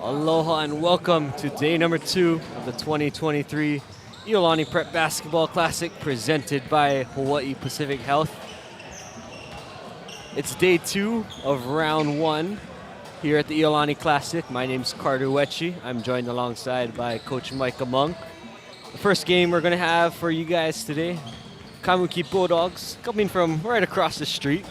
Aloha and welcome to day number 2 of the 2023 Iolani Prep Basketball Classic presented by Hawaii Pacific Health. It's day 2 of round 1 here at the Iolani Classic. My name's Carter Wetchy. I'm joined alongside by Coach Micah Monk. The first game we're going to have for you guys today, Kaimuki Bulldogs, coming from right across the street.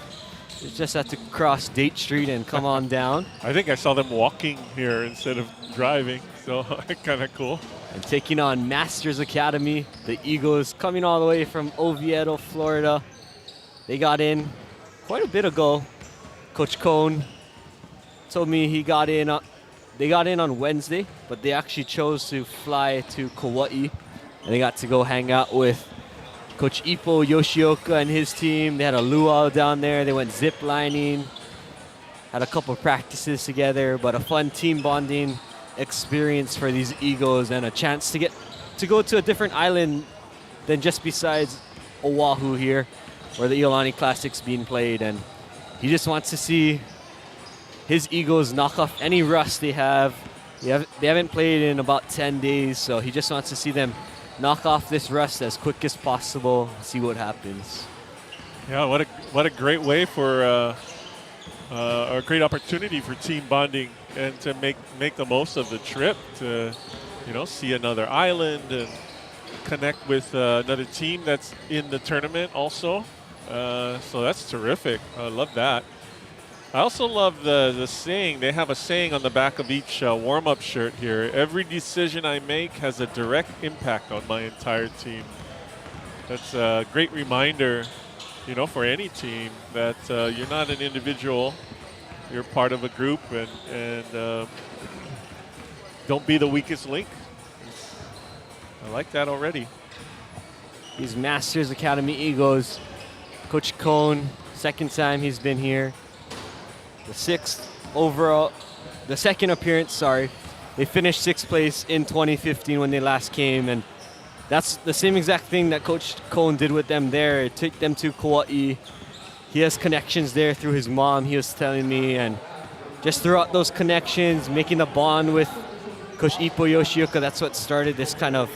You just have to cross Date Street and come on down. I think I saw them walking here instead of driving, so kind of cool. And taking on Masters Academy, the Eagles, coming all the way from Oviedo, Florida. They got in quite a bit ago. Coach Cone told me they got in on Wednesday, but they actually chose to fly to Kauai, and they got to go hang out with Coach Ippo Yoshioka and his team. They had a luau down there. They went zip lining, had a couple of practices together, but a fun team bonding experience for these Eagles and a chance to go to a different island than just besides Oahu here, where the Iolani Classic's being played. And he just wants to see his Eagles knock off any rust they have. They haven't played in about 10 days, so he just wants to see them knock off this rust as quick as possible, see what happens. Yeah, what a great way for a great opportunity for team bonding and to make the most of the trip to, see another island and connect with another team that's in the tournament also. So that's terrific. I love that. I also love the saying. They have a saying on the back of each warm-up shirt here. Every decision I make has a direct impact on my entire team. That's a great reminder, for any team that you're not an individual. You're part of a group, and don't be the weakest link. I like that already. These Masters Academy Eagles, Coach Cone, second time he's been here. The second appearance, They finished 6th place in 2015 when they last came, and that's the same exact thing that Coach Cone did with them there. Took them to Kauai. He has connections there through his mom, he was telling me, and just throughout those connections, making a bond with Coach Ippo Yoshioka, that's what started this kind of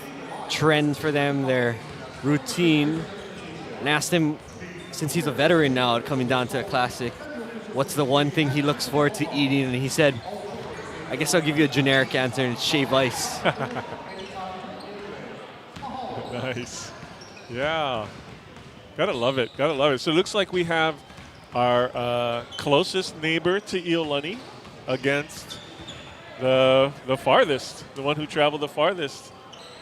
trend for them, their routine. And asked him, since he's a veteran now coming down to the Classic, what's the one thing he looks forward to eating? And he said, I guess I'll give you a generic answer, and it's shave ice. Nice. Yeah. Gotta love it. Gotta love it. So it looks like we have our closest neighbor to Iolani against the farthest, the one who traveled the farthest.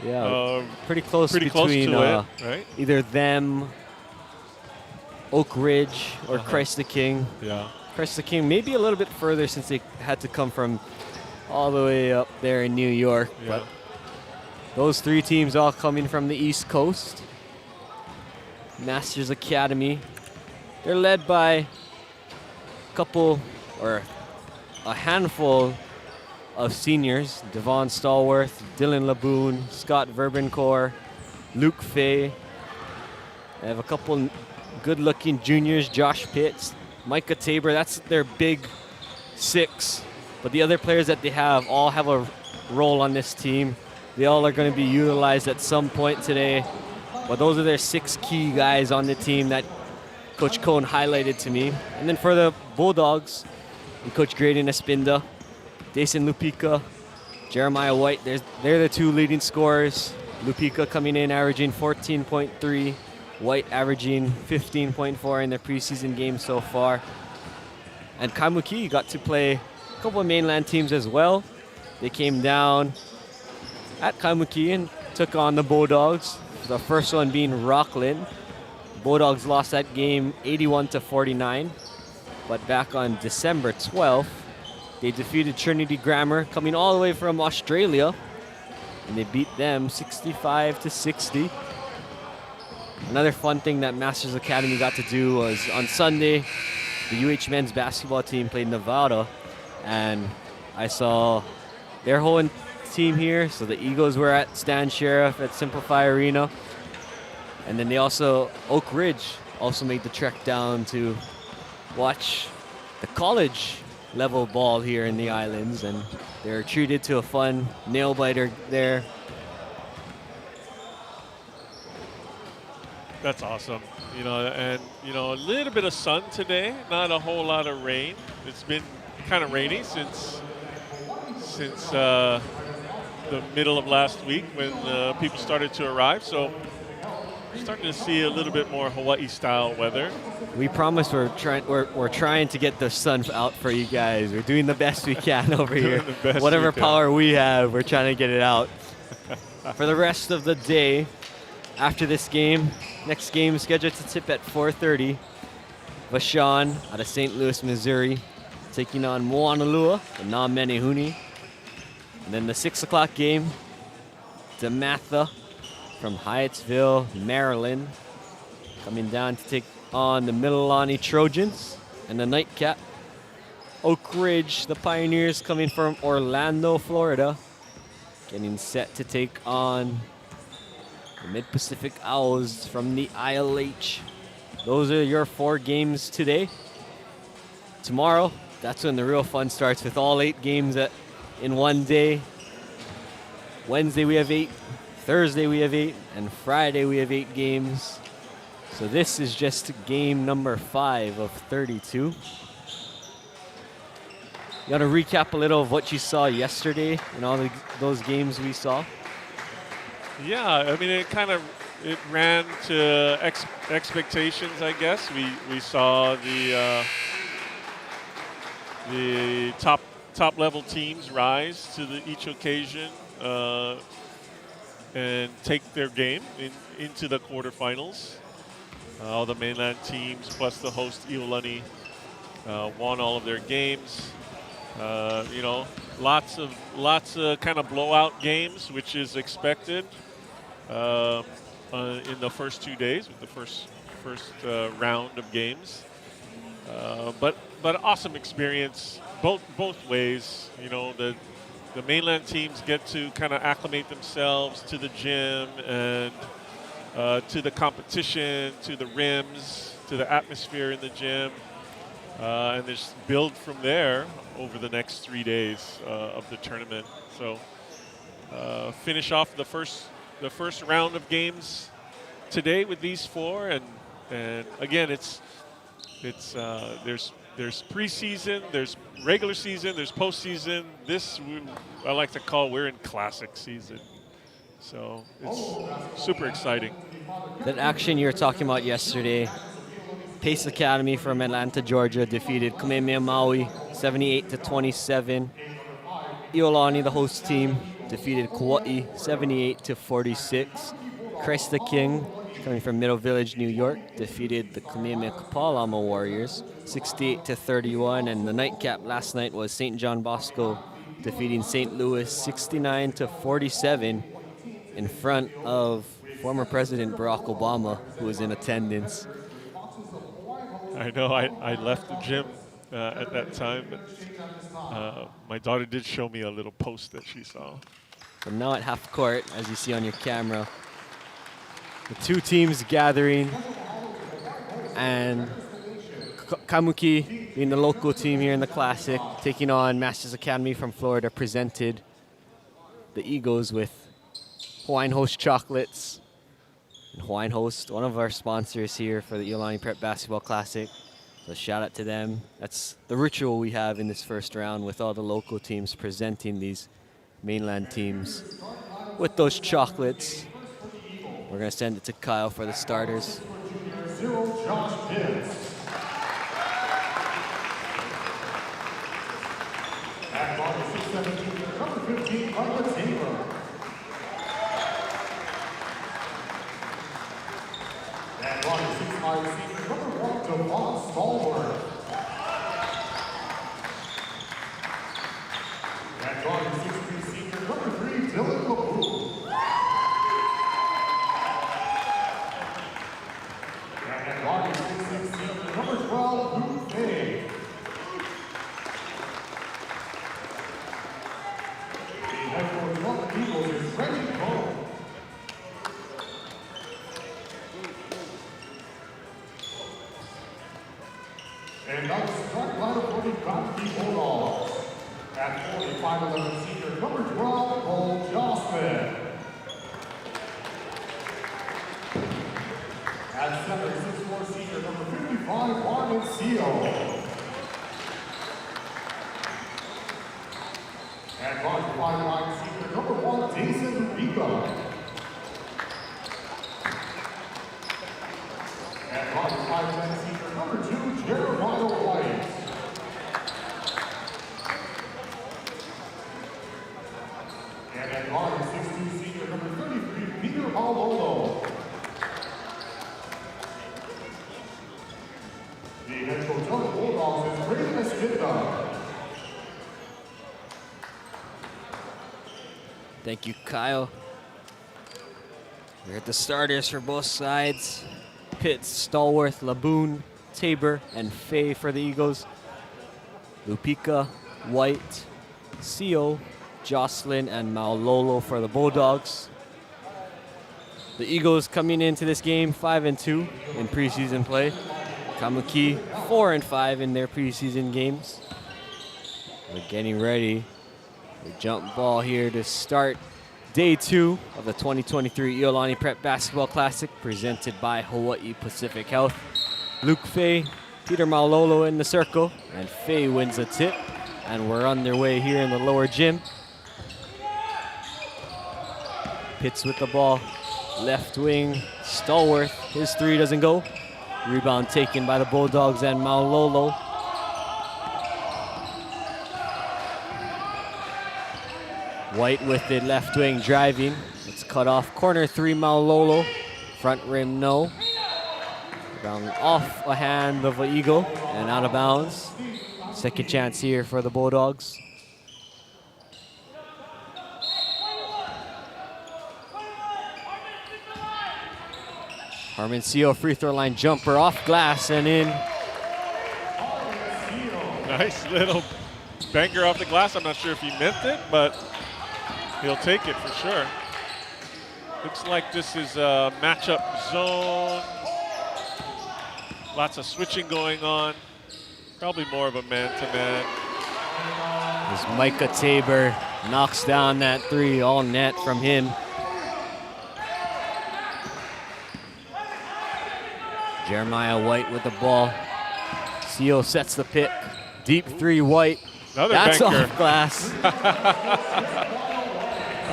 Yeah, pretty close to it, right? Either them, Oak Ridge, or Christ the King. Yeah. Christ the King, maybe a little bit further since they had to come from all the way up there in New York. Yeah. But those 3 teams all coming from the East Coast. Masters Academy. They're led by a handful of seniors. Devon Stallworth, Dylan Laboon, Scott Verbencore, Luke Fay. They have a couple good-looking juniors, Josh Pitts, Micah Tabor. That's their big 6. But the other players that they have all have a role on this team. They all are going to be utilized at some point today. But those are their 6 key guys on the team that Coach Cone highlighted to me. And then for the Bulldogs, Coach Graydon Espinda, Dason Lupica, Jeremiah White, they're the 2 leading scorers. Lupica coming in averaging 14.3. White averaging 15.4 in their preseason game so far. And Kaimuki got to play a couple of mainland teams as well. They came down at Kaimuki and took on the Bulldogs. The first one being Rockland. Bulldogs lost that game 81-49. But back on December 12th, they defeated Trinity Grammar, coming all the way from Australia. And they beat them 65-60. Another fun thing that Masters Academy got to do was on Sunday, the UH men's basketball team played Nevada, and I saw their whole team here. So the Eagles were at Stan Sheriff at Simplify Arena, and then Oak Ridge also made the trek down to watch the college level ball here in the islands, and They're treated to a fun nail biter there. That's awesome. You know, and you know, a little bit of sun today, not a whole lot of rain. It's been kind of rainy since the middle of last week when people started to arrive. So we're starting to see a little bit more Hawaii-style weather. We promise we're trying to get the sun out for you guys. We're doing the best we can over here. Whatever power we have, we're trying to get it out. For the rest of the day, after this game, next game is scheduled to tip at 4:30. Vashon out of St. Louis, Missouri, taking on Moanalua, the Na-Menehune. And then the 6 o'clock game, DeMatha from Hyattsville, Maryland, coming down to take on the Mililani Trojans. And the nightcap, Oak Ridge, the Pioneers, coming from Orlando, Florida, getting set to take on the Mid-Pacific Owls from the ILH. Those are your 4 games today. Tomorrow, that's when the real fun starts with all 8 games in one day. Wednesday we have 8, Thursday we have 8, and Friday we have 8 games. So this is just game number 5 of 32. You want to recap a little of what you saw yesterday and all those games we saw? Yeah, I mean, it ran to expectations, I guess. We saw the top level teams rise to each occasion and take their game into the quarterfinals. All the mainland teams plus the host Iolani won all of their games. You know, lots of kind of blowout games, which is expected in the first 2 days with the first round of games. But awesome experience both ways. You know, the mainland teams get to kind of acclimate themselves to the gym and to the competition, to the rims, to the atmosphere in the gym, and just build from there over the next 3 days of the tournament. So finish off the first round of games today with these 4, and again, there's preseason, there's regular season, there's postseason. I like to call we're in classic season. So it's super exciting. That action you were talking about yesterday, Pace Academy from Atlanta, Georgia, defeated Kamehameha-Maui 78-27. Iolani, the host team, defeated Kauai 78-46. Christ the King, coming from Middle Village, New York, defeated the Kamehameha-Kapalama Warriors 68-31. And the nightcap last night was St. John Bosco defeating St. Louis 69-47 in front of former President Barack Obama, who was in attendance. I know I left the gym at that time, but my daughter did show me a little post that she saw. And now at half court, as you see on your camera, the 2 teams gathering, and Kaimuki, being the local team here in the Classic, taking on Masters Academy from Florida, presented the Eagles with Hawaiian Host chocolates. And Hawaiian Host, one of our sponsors here for the Iolani Prep Basketball Classic. So shout out to them. That's the ritual we have in this first round with all the local teams presenting these mainland teams with those chocolates. We're going to send it to Kyle for the starters. At 45-11 senior number 12, Cole Jocelyn. At 7-6-4 senior number 55, Marvin Seal. At 5'9" senior number 1, Jason Riga. At 5'10" senior number 2, Jeremiah White. And at 5'6" senior number 33, Peter Malolo. The head coach of the Bulldogs is Brady Mesquita. Thank you, Kyle. We're at the starters for both sides. Pitts, Stallworth, Laboon, Tabor, and Faye for the Eagles. Lupika, White, Sio, Jocelyn, and Maulolo for the Bulldogs. The Eagles coming into this game 5-2 in preseason play. Kaimuki 4-5 in their preseason games. We're getting ready. The jump ball here to start day 2 of the 2023 Iolani Prep Basketball Classic presented by Hawaii Pacific Health. Luke Faye, Peter Maulolo in the circle, and Faye wins a tip. And we're underway here in the lower gym. Pitts with the ball, left wing, Stallworth, his three doesn't go. Rebound taken by the Bulldogs and Maulolo. White with the left wing driving. It's cut off. Corner 3, Maulolo. Front rim, no. Rebound off a hand of an Eagle and out of bounds. Second chance here for the Bulldogs. Harmoncio free throw line jumper off glass and in. Nice little banker off the glass. I'm not sure if he meant it, but he'll take it for sure. Looks like this is a matchup zone. Lots of switching going on. Probably more of a man-to-man. As Micah Tabor knocks down that three, all net from him. Jeremiah White with the ball. Seal sets the pick. Deep three, White. Another That's banker. off glass.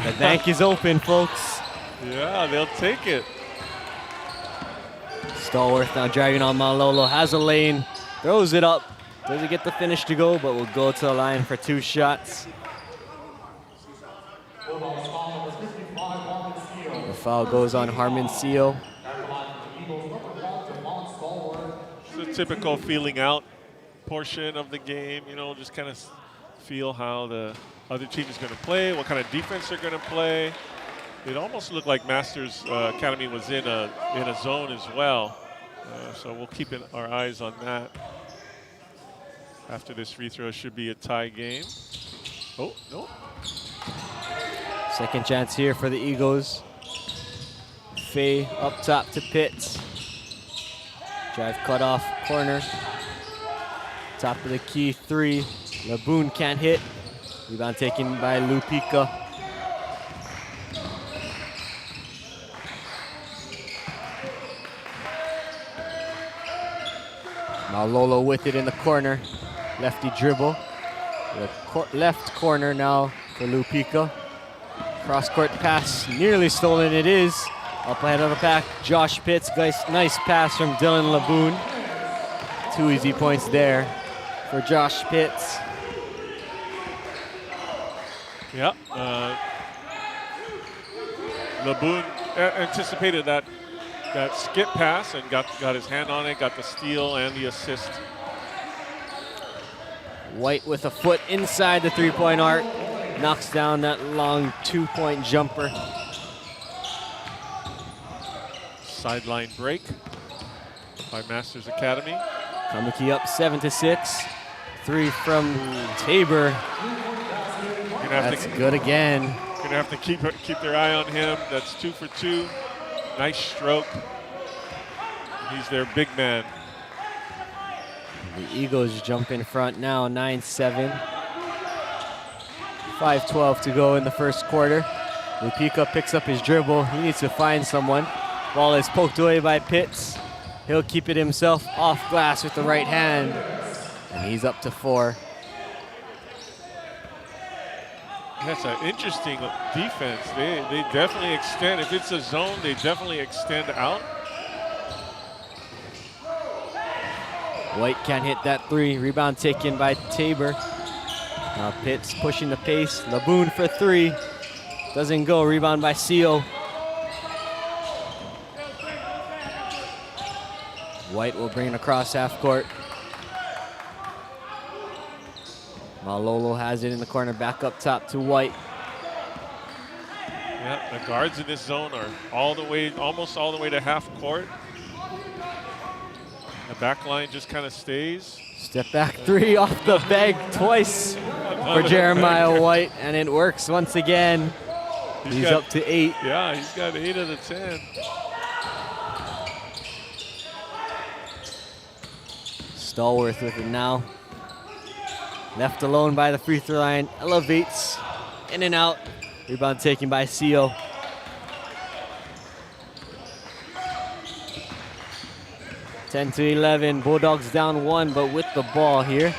The bank is open, folks. Yeah, they'll take it. Stallworth now driving on Maulolo. Has a lane. Throws it up. Doesn't get the finish to go, but will go to the line for 2 shots. The foul goes on Harmoncio. It's a typical feeling out portion of the game, you know, just kind of feel how the other team is going to play, what kind of defense they're going to play. It almost looked like Masters Academy was in a zone as well. So we'll keep our eyes on that. After this free throw, should be a tie game. Oh, no. Second chance here for the Eagles. Faye up top to Pitts. Drive cut off, corner. Top of the key, 3. Laboon can't hit. Rebound taken by Lupika. Maulolo with it in the corner. Lefty dribble. The left corner now for Lupika. Cross-court pass, nearly stolen. It is. Up ahead of the pack, Josh Pitts. Nice pass from Dylan Laboon. 2 easy points there for Josh Pitts. Yeah. Laboon anticipated that skip pass and got his hand on it, got the steal and the assist. White with a foot inside the 3-point arc. Knocks down that long 2-point jumper. Sideline break by Masters Academy. Kaimuki up 7-6. 3 from Tabor. That's good again. Gonna have to keep their eye on him. That's 2 for 2. Nice stroke. He's their big man. The Eagles jump in front now, 9-7. 5:12 to go in the first quarter. Lupika picks up his dribble. He needs to find someone. Ball is poked away by Pitts. He'll keep it himself off glass with the right hand. And he's up to 4. That's an interesting defense. They definitely extend. If it's a zone, they definitely extend out. White can't hit that 3. Rebound taken by Tabor. Now Pitts pushing the pace. Laboon for 3. Doesn't go. Rebound by Seal. White will bring it across half court. Malolo has it in the corner, back up top to White. Yeah, the guards in this zone are almost all the way to half court. The back line just kind of stays. Step back 3 off the bag twice for Jeremiah White, and it works once again. He's up to 8. Yeah, he's got 8 of the 10. Stallworth with it now. Left alone by the free throw line, elevates, in and out. Rebound taken by Seal. Ten to 11, Bulldogs down 1, but with the ball here.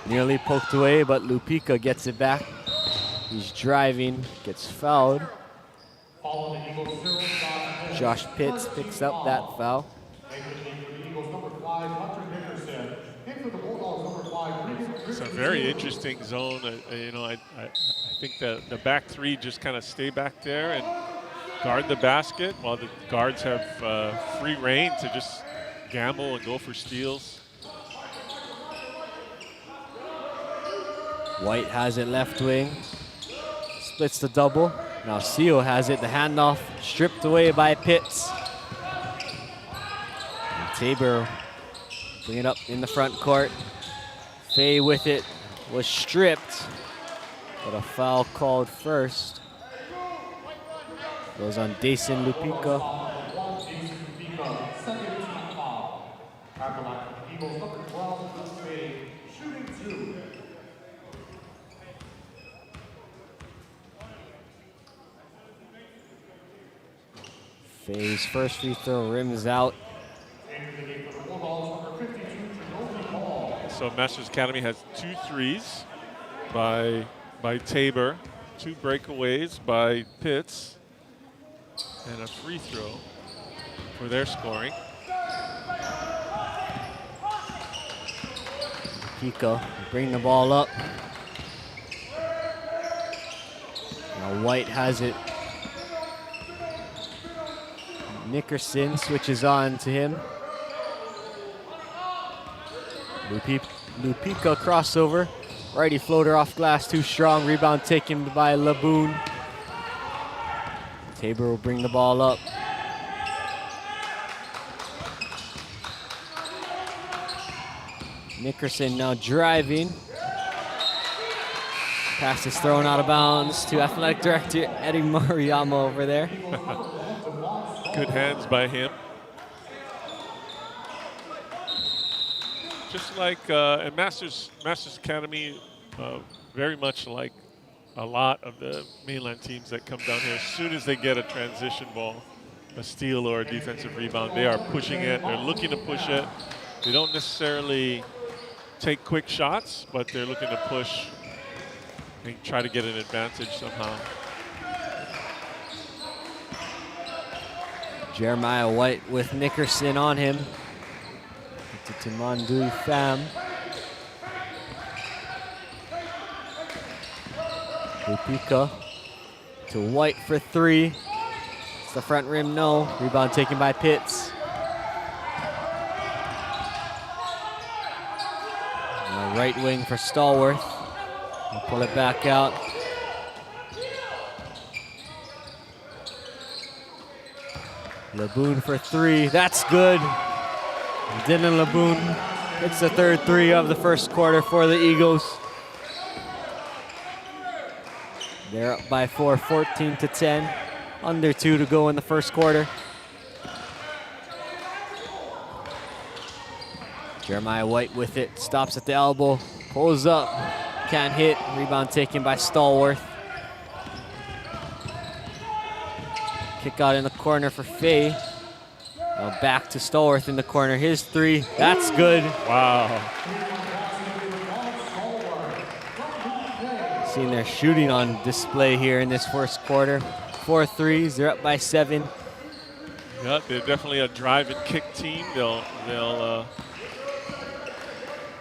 Nearly poked away, but Lupika gets it back. He's driving, gets fouled. Josh Pitts picks up that foul. It's a very interesting zone. I think that the back 3 just kind of stay back there and guard the basket while the guards have free reign to just gamble and go for steals. White has it left wing. Splits the double. Now Seal has it, the handoff stripped away by Pitts. And Tabor bring it up in the front court. Faye with it, was stripped, but a foul called first. Goes on Dason Lupika. Faye's first free throw rims out. So Masters Academy has 2 threes by Tabor, 2 breakaways by Pitts, and a free throw for their scoring. Kiko bring the ball up. Now White has it. Nickerson switches on to him. Lupika crossover. Righty floater off glass, too strong. Rebound taken by Laboon. Tabor will bring the ball up. Nickerson now driving. Pass is thrown out of bounds to athletic director Eddie Moriyama over there. Good hands by him. Just like at Masters Academy, very much like a lot of the mainland teams that come down here, as soon as they get a transition ball, a steal or a defensive rebound, they are pushing it. They're looking to push it. They don't necessarily take quick shots, but they're looking to push and try to get an advantage somehow. Jeremiah White with Nickerson on him. To Timandui Pham. Lupika to White for 3. It's the front rim, no. Rebound taken by Pitts. Now right wing for Stallworth. He'll pull it back out. Laboon for 3, that's good. Dylan Laboon hits the third 3 of the first quarter for the Eagles. They're up by 4, 14 to 10. Under 2 to go in the first quarter. Jeremiah White with it, stops at the elbow, pulls up, can't hit. Rebound taken by Stallworth. Kick out in the corner for Faye. Now back to Stallworth in the corner. His three, that's good. Wow. Seeing their shooting on display here in this first quarter. 4 threes, they're up by 7. Yeah, they're definitely a drive and kick team. They'll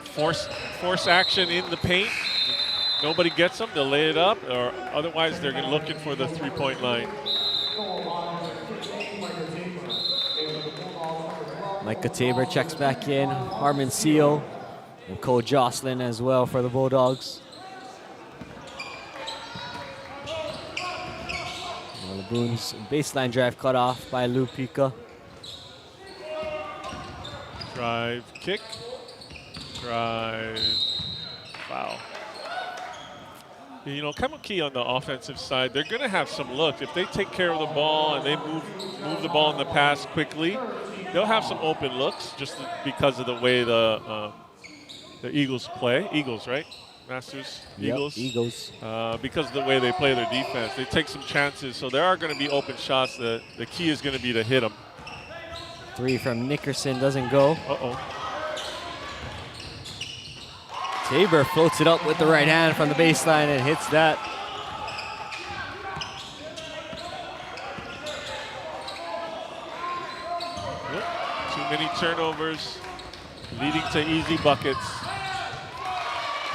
force action in the paint. Nobody gets them, they'll lay it up, or otherwise they're looking for the three-point line. Micah Tabor checks back in. Harmon Seal and Cole Jocelyn as well for the Bulldogs. Laboon's baseline drive cut off by Lou Pica. Drive, kick, drive, foul. You know, Kaimuki on the offensive side, they're going to have some look. If they take care of the ball and they move the ball in the pass quickly, they'll have some open looks just because of the way the Eagles play. Eagles, right? Masters, Yep, Eagles. Eagles. Because of the way they play their defense. They take some chances, so there are going to be open shots. The key is going to be to hit them. 3 from Nickerson doesn't go. Uh-oh. Tabor floats it up with the right hand from the baseline and hits that. Yep. Too many turnovers, leading to easy buckets.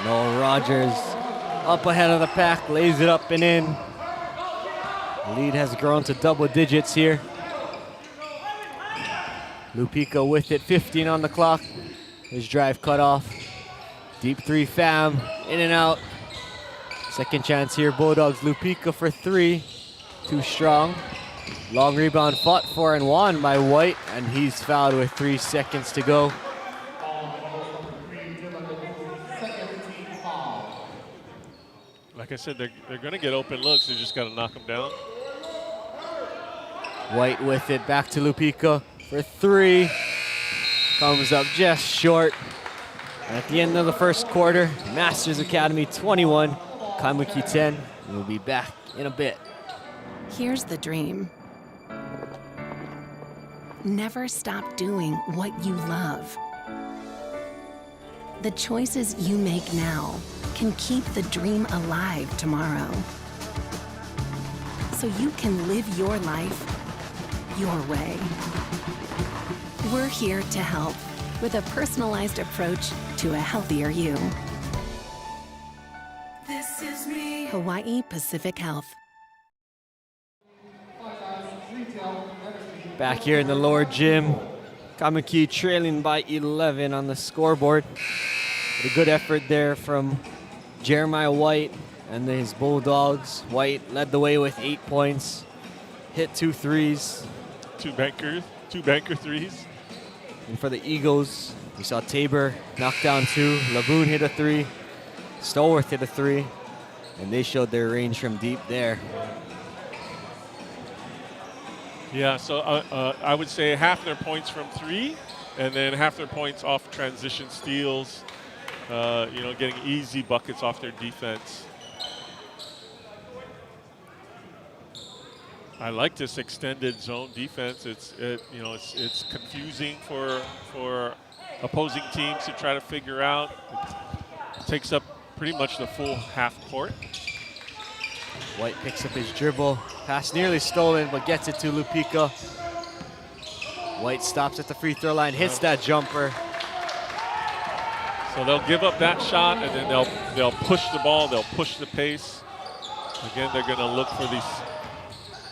Noel Rogers up ahead of the pack, lays it up and in. The lead has grown to double digits here. Lupica with it, 15 on the clock. His drive cut off. Deep 3 Fam, in and out. Second chance here, Bulldogs. Lupica for 3, too strong. Long rebound fought for and won by White, and he's fouled with 3 seconds to go. Like I said, they're going to get open looks. They just got to knock them down. White with it, back to Lupica for 3. Comes up just short. And at the end of the first quarter, Masters Academy 21, Kaimuki 10. We'll be back in a bit. Here's the dream. Never stop doing what you love. The choices you make now can keep the dream alive tomorrow. So you can live your life your way. We're here to help with a personalized approach to a healthier you. This is me. Hawaii Pacific Health. Back here in the lower gym, Kaimuki trailing by 11 on the scoreboard. A good effort there from Jeremiah White and his Bulldogs. White led the way with 8 points, hit 2 threes. Two banker threes. And for the Eagles, we saw Tabor knock down 2, Laboon hit a 3, Stallworth hit a 3, and they showed their range from deep there. Yeah, so I would say half their points from 3, and then half their points off transition steals, getting easy buckets off their defense. I like this extended zone defense. It's confusing for opposing teams to try to figure out. It takes up pretty much the full half court. White picks up his dribble. Pass nearly stolen, but gets it to Lupica. White stops at the free throw line, hits that jumper. So they'll give up that shot, and then they'll push the ball. They'll push the pace. Again, they're going to look for these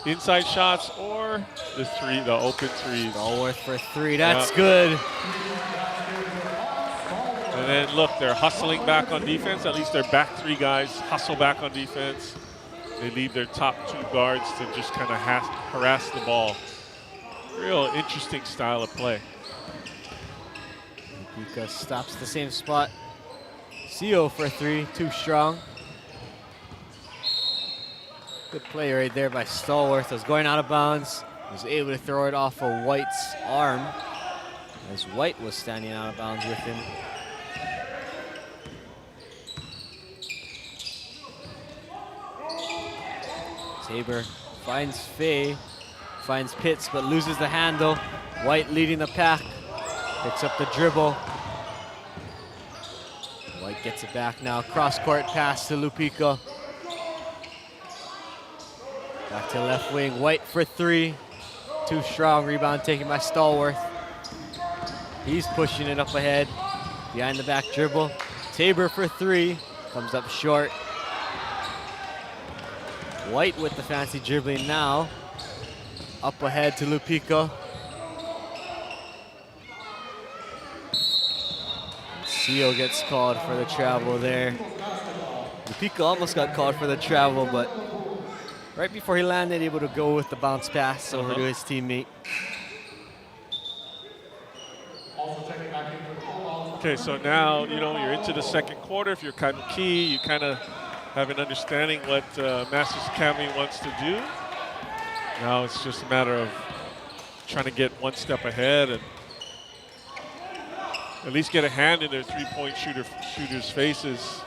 inside shots or the open threes. Stallworth for 3. That's good. And then look, they're hustling back on defense. At least their back 3 guys hustle back on defense. They leave their top 2 guards to just kind of harass the ball. Real interesting style of play. Lupica stops the same spot. CO for 3, too strong. Good play right there by Stallworth. Was going out of bounds. Was able to throw it off of White's arm as White was standing out of bounds with him. Tabor finds Faye, finds Pitts, but loses the handle. White leading the pack, picks up the dribble. White gets it back now, cross-court pass to Lupico. Back to left wing, White for three. Too strong, rebound taken by Stallworth. He's pushing it up ahead, behind the back dribble. Tabor for three, comes up short. White with the fancy dribbling now. Up ahead to Lupico. Seal gets called for the travel there. Lupico almost got called for the travel, but right before he landed, able to go with the bounce pass over to his teammate. Okay, so now, you know, you're into the second quarter. If you're Kaimuki, you kind of have an understanding what Masters Kami wants to do. Now it's just a matter of trying to get one step ahead and at least get a hand in their three-point shooters' faces.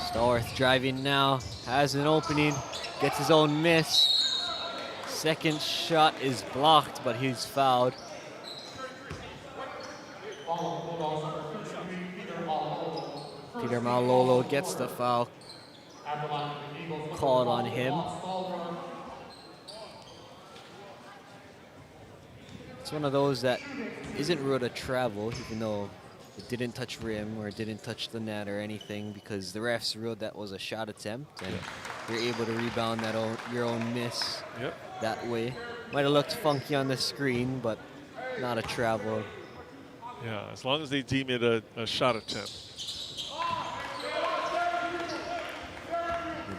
Stallworth driving now, has an opening, gets his own miss. Second shot is blocked, but he's fouled. Peter Malolo gets the foul called on him. It's one of those that isn't ruled a travel, even though it didn't touch rim or it didn't touch the net or anything, because the refs ruled that was a shot attempt, and you're able to rebound your own miss that way. Might have looked funky on the screen, but not a travel. Yeah, as long as they deem it a shot attempt.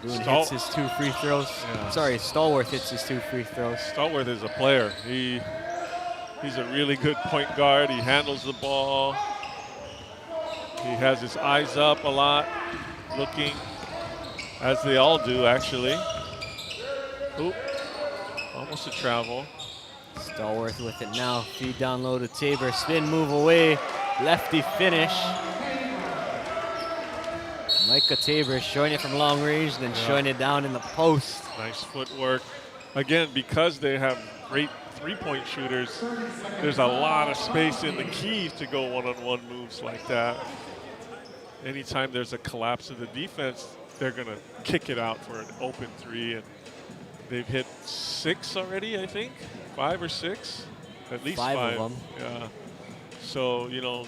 Boone hits his 2 free throws. Yeah. Sorry, Stallworth hits his 2 free throws. Stallworth is a player. He's a really good point guard. He handles the ball. He has his eyes up a lot, looking, as they all do, actually. Oop, almost a travel. Stallworth with it now. Feed down low to Tabor. Spin move away. Lefty finish. Micah Tabor showing it from long range, then showing it down in the post. Nice footwork. Again, because they have great three-point shooters, there's a lot of space in the key to go one-on-one moves like that. Anytime there's a collapse of the defense, they're going to kick it out for an open three. And they've hit 6 already, I think. 5 or 6. At least 5 of them. Yeah. So, you know,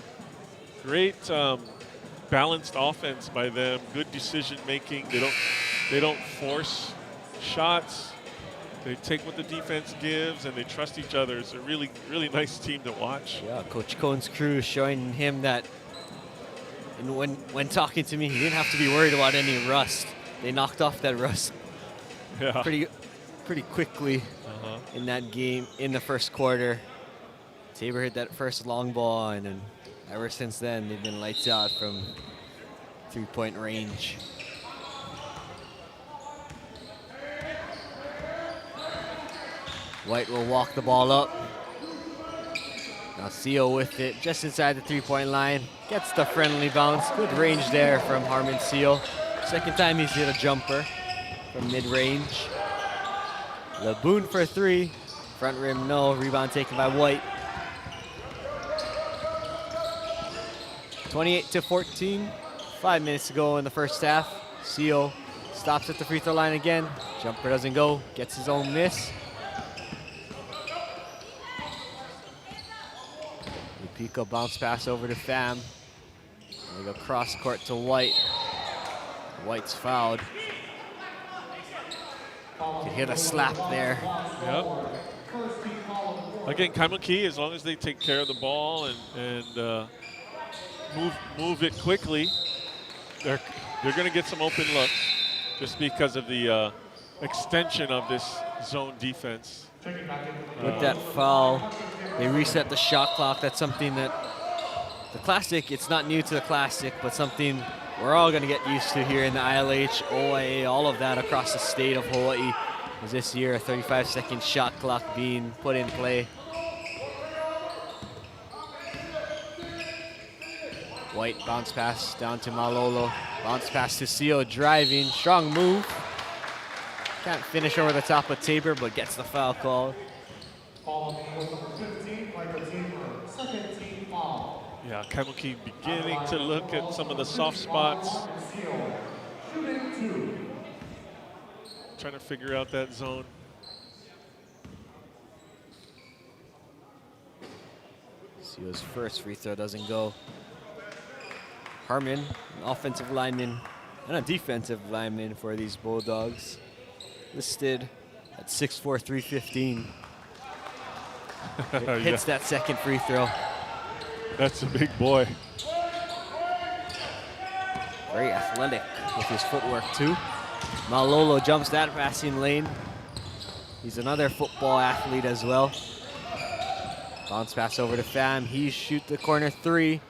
great balanced offense by them. Good decision making. They don't force shots. They take what the defense gives and they trust each other. It's a really, really nice team to watch. Yeah, Coach Cohn's crew showing him that, and when talking to me, he didn't have to be worried about any rust. They knocked off that rust pretty quickly in that game in the first quarter. Tabor hit that first long ball, and then ever since then, they've been lights out from three-point range. White will walk the ball up. Now Seal with it, just inside the three-point line. Gets the friendly bounce. Good range there from Harmon Seal. Second time he's hit a jumper from mid-range. LeBoon for 3. Front rim, no. Rebound taken by White. 28-14. 5 minutes to go in the first half. Seal stops at the free throw line again. Jumper doesn't go. Gets his own miss. Lupico bounce pass over to Pham. They go cross court to White. White's fouled. You hear the slap there. Yep. Again, Kaimuki, as long as they take care of the ball and move it quickly, they're going to get some open looks just because of the extension of this zone defense. With that foul, they reset the shot clock. That's something that the Classic, it's not new to the Classic, but something we're all going to get used to here in the ILH, OIA, all of that across the state of Hawaii. Is this year a 35-second shot clock being put in play. White bounce pass down to Malolo. Bounce pass to Seal driving. Strong move. Can't finish over the top of Tabor, but gets the foul call. Foul on number 15 by the team for second team foul. Yeah, Kaimuki beginning to look at some of the soft spots. Shooting 2. Trying to figure out that zone. Seal's first free throw doesn't go. Harmon, an offensive lineman and a defensive lineman for these Bulldogs, listed at 6'4", 315. Hits that second free throw. That's a big boy. Very athletic with his footwork too. Malolo jumps that passing lane. He's another football athlete as well. Bounce pass over to Pham. He shoots the corner three.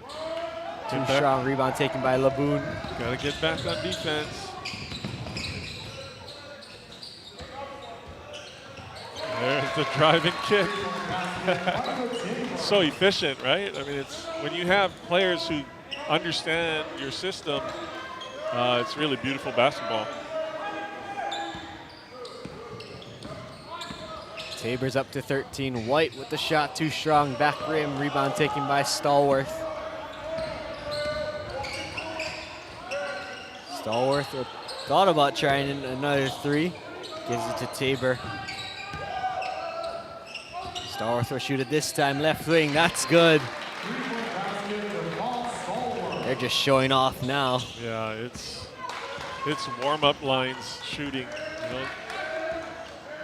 Too strong. Rebound taken by Laboon. Got to get back on defense. There's the driving kick. So efficient, right? I mean, it's when you have players who understand your system, it's really beautiful basketball. Tabor's up to 13. White with the shot, too strong. Back rim, rebound taken by Stallworth. Stallworth thought about trying another three. Gives it to Tabor. Stallworth will shoot it this time, left wing, that's good. They're just showing off now. Yeah, it's warm-up lines shooting, you know.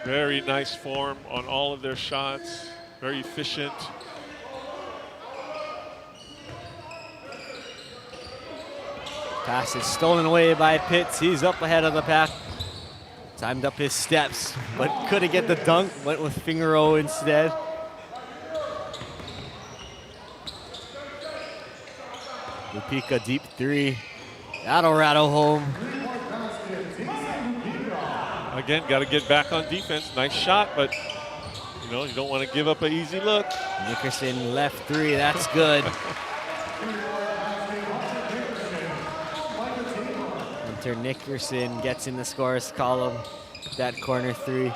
Very nice form on all of their shots, very efficient. Pass is stolen away by Pitts. He's up ahead of the pack. Timed up his steps, but couldn't get the dunk. Went with finger roll instead. Lupika deep three. That'll rattle home. Again, got to get back on defense. Nice shot, but you know, you don't want to give up an easy look. Nickerson left three, that's good. Hunter Nickerson gets in the scores column. That corner three.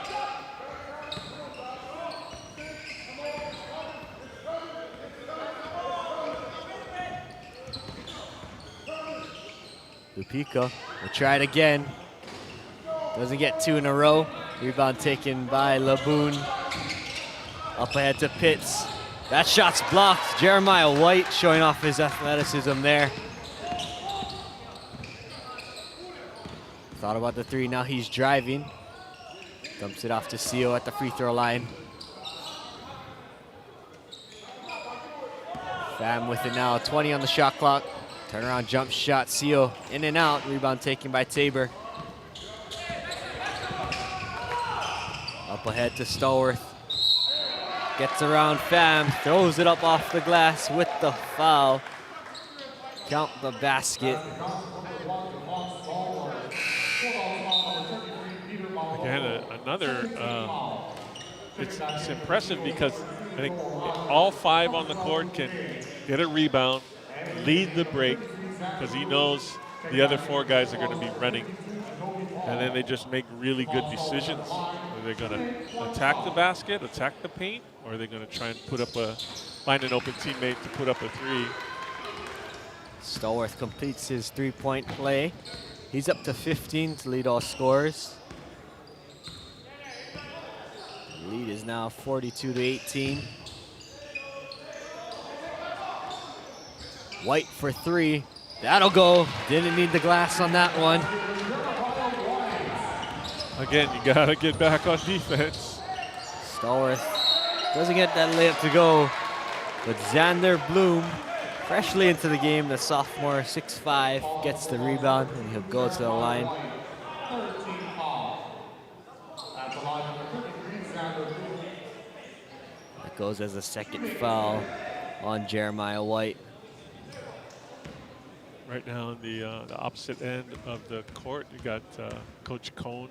Lupika will try it again. Doesn't get two in a row. Rebound taken by Laboon. Up ahead to Pitts. That shot's blocked. Jeremiah White showing off his athleticism there. Thought about the three, now he's driving. Dumps it off to Seal at the free throw line. Pham with it now, 20 on the shot clock. Turnaround jump shot, Seal in and out. Rebound taken by Tabor. Up ahead to Stallworth. Gets around Pham, throws it up off the glass with the foul. Count the basket. Again, it's impressive because I think all five on the court can get a rebound, lead the break, because he knows the other four guys are going to be running. And then they just make really good decisions. Are they going to attack the basket, attack the paint, or are they going to try and find an open teammate to put up a three? Stallworth completes his three-point play. He's up to 15 to lead all scorers. The lead is now 42-18. White for three. That'll go. Didn't need the glass on that one. Again, you got to get back on defense. Stallworth doesn't get that layup to go, but Xander Bloom, freshly into the game, the sophomore, 6'5", gets the rebound, and he'll go to the line. That goes as a second foul on Jeremiah White. Right now on the opposite end of the court, you got Coach Cohn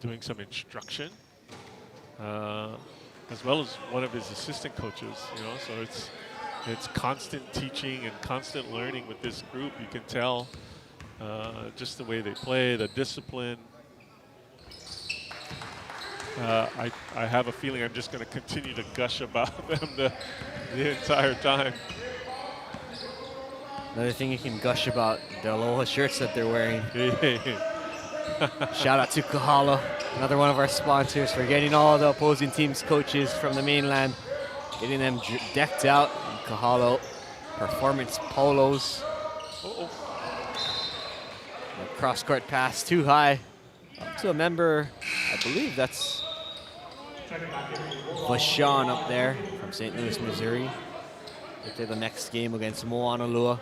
doing some instruction, as well as one of his assistant coaches. You know, so it's constant teaching and constant learning with this group. You can tell just the way they play, the discipline. I have a feeling I'm just going to continue to gush about them the entire time. Another thing you can gush about, the aloha shirts that they're wearing. Shout out to Kahala, another one of our sponsors, for getting all the opposing team's coaches from the mainland, getting them decked out in Kahala performance polos. Cross-court pass too high up to a member, I believe that's Vashon up there from St. Louis, Missouri. They play the next game against Moanalua.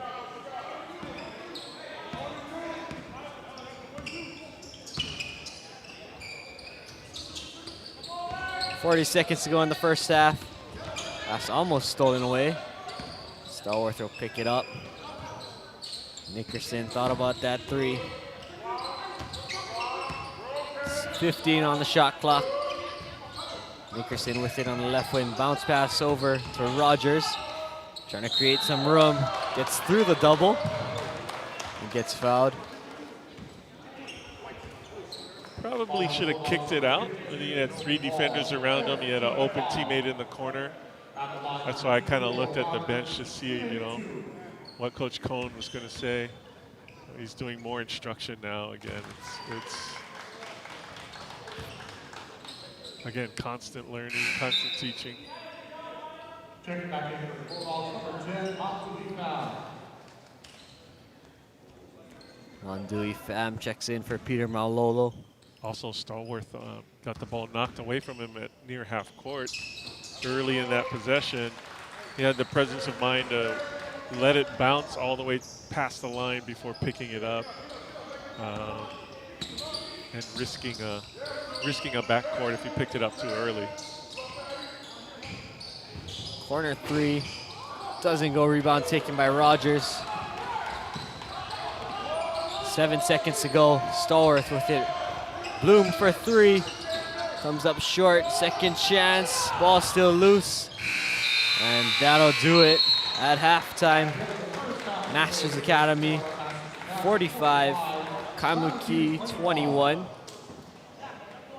.40 seconds to go in the first half. That's almost stolen away. Stallworth will pick it up. Nickerson thought about that three. 15 on the shot clock. Nickerson with it on the left wing. Bounce pass over to Rogers. Trying to create some room. Gets through the double. And gets fouled. Probably should have kicked it out. He had 3 defenders around him. He had an open teammate in the corner. That's why I kind of looked at the bench to see, you know, what Coach Cohn was going to say. He's doing more instruction now. Again, it's again, constant learning, constant teaching. Checking back in for number 10, Mondui Pham checks in for Peter Malolo. Also, Stallworth got the ball knocked away from him at near half court. Early in that possession, he had the presence of mind to let it bounce all the way past the line before picking it up and risking a backcourt if he picked it up too early. Corner three, doesn't go. Rebound taken by Rogers. 7 seconds to go. Stallworth with it. Bloom for three. Comes up short. Second chance. Ball still loose. And that'll do it at halftime. Masters Academy 45, Kaimuki 21.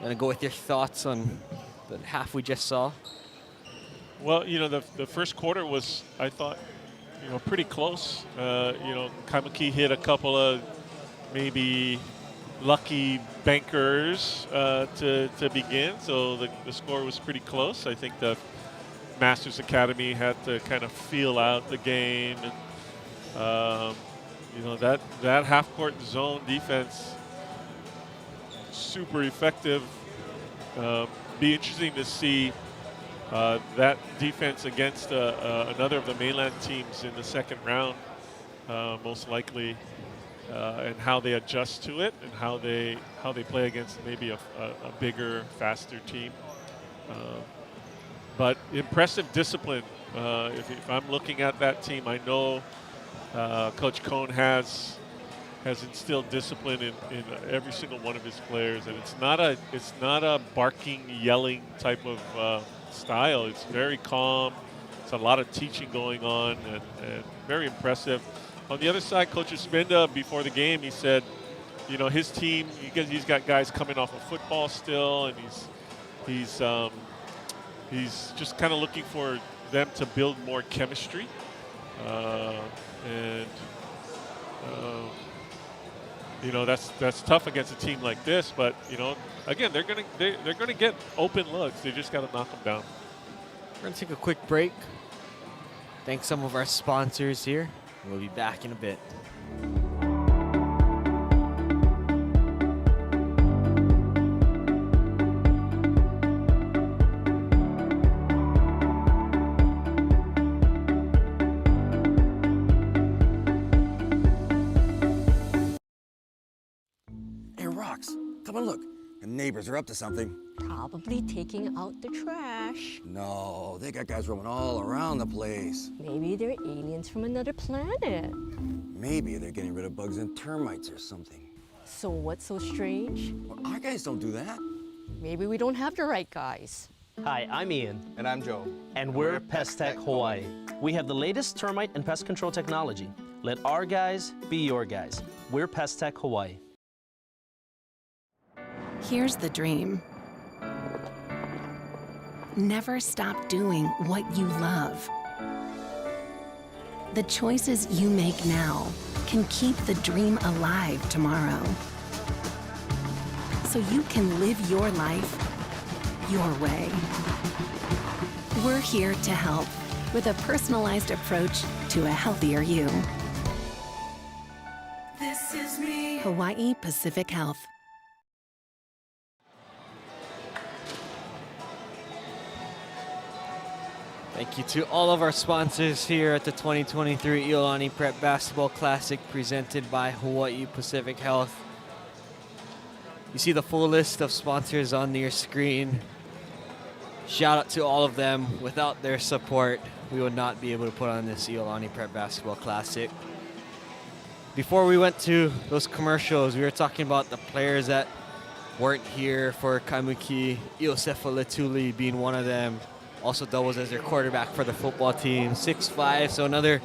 Gonna go with your thoughts on the half we just saw. Well, you know, the first quarter was, I thought, you know, pretty close. You know, Kaimuki hit a couple of maybe lucky bankers to begin, so the score was pretty close. I think the Masters Academy had to kind of feel out the game, and you know, that half-court zone defense, super effective. Be interesting to see that defense against another of the mainland teams in the second round, most likely, and how they adjust to it and how they play against maybe a bigger, faster team. But impressive discipline. If I'm looking at that team, I know Coach Cohn has instilled discipline in every single one of his players, and it's not a barking, yelling type of style. It's very calm. It's a lot of teaching going on, and very impressive. On the other side, Coach Espinda, before the game, he said, you know, his team, he's got guys coming off of football still, and he's just kind of looking for them to build more chemistry, you know, that's tough against a team like this. But you know, again, they're gonna get open looks. They just got to knock them down. We're gonna take a quick break. Thank some of our sponsors here. We'll be back in a bit. Hey, Rox, come and look. The neighbors are up to something. Probably taking out the trash. No, they got guys roaming all around the place. Maybe they're aliens from another planet. Maybe they're getting rid of bugs and termites or something. So what's so strange? Well, our guys don't do that. Maybe we don't have the right guys. Hi, I'm Ian. And I'm Joe. And we're Pest Tech Hawaii. We have the latest termite and pest control technology. Let our guys be your guys. We're Pest Tech Hawaii. Here's the dream. never stop doing what you love. The choices you make now can keep the dream alive tomorrow. So you can live your life your way. We're here to help with a personalized approach to a healthier you. This is me. Hawaii Pacific Health. Thank you to all of our sponsors here at the 2023 Iolani Prep Basketball Classic presented by Hawaii Pacific Health. You see the full list of sponsors on your screen. Shout out to all of them. Without their support, we would not be able to put on this Iolani Prep Basketball Classic. Before we went to those commercials, we were talking about the players that weren't here for Kaimuki, Iosefa Letuli being one of them. Also doubles as their quarterback for the football team. 6'5", so another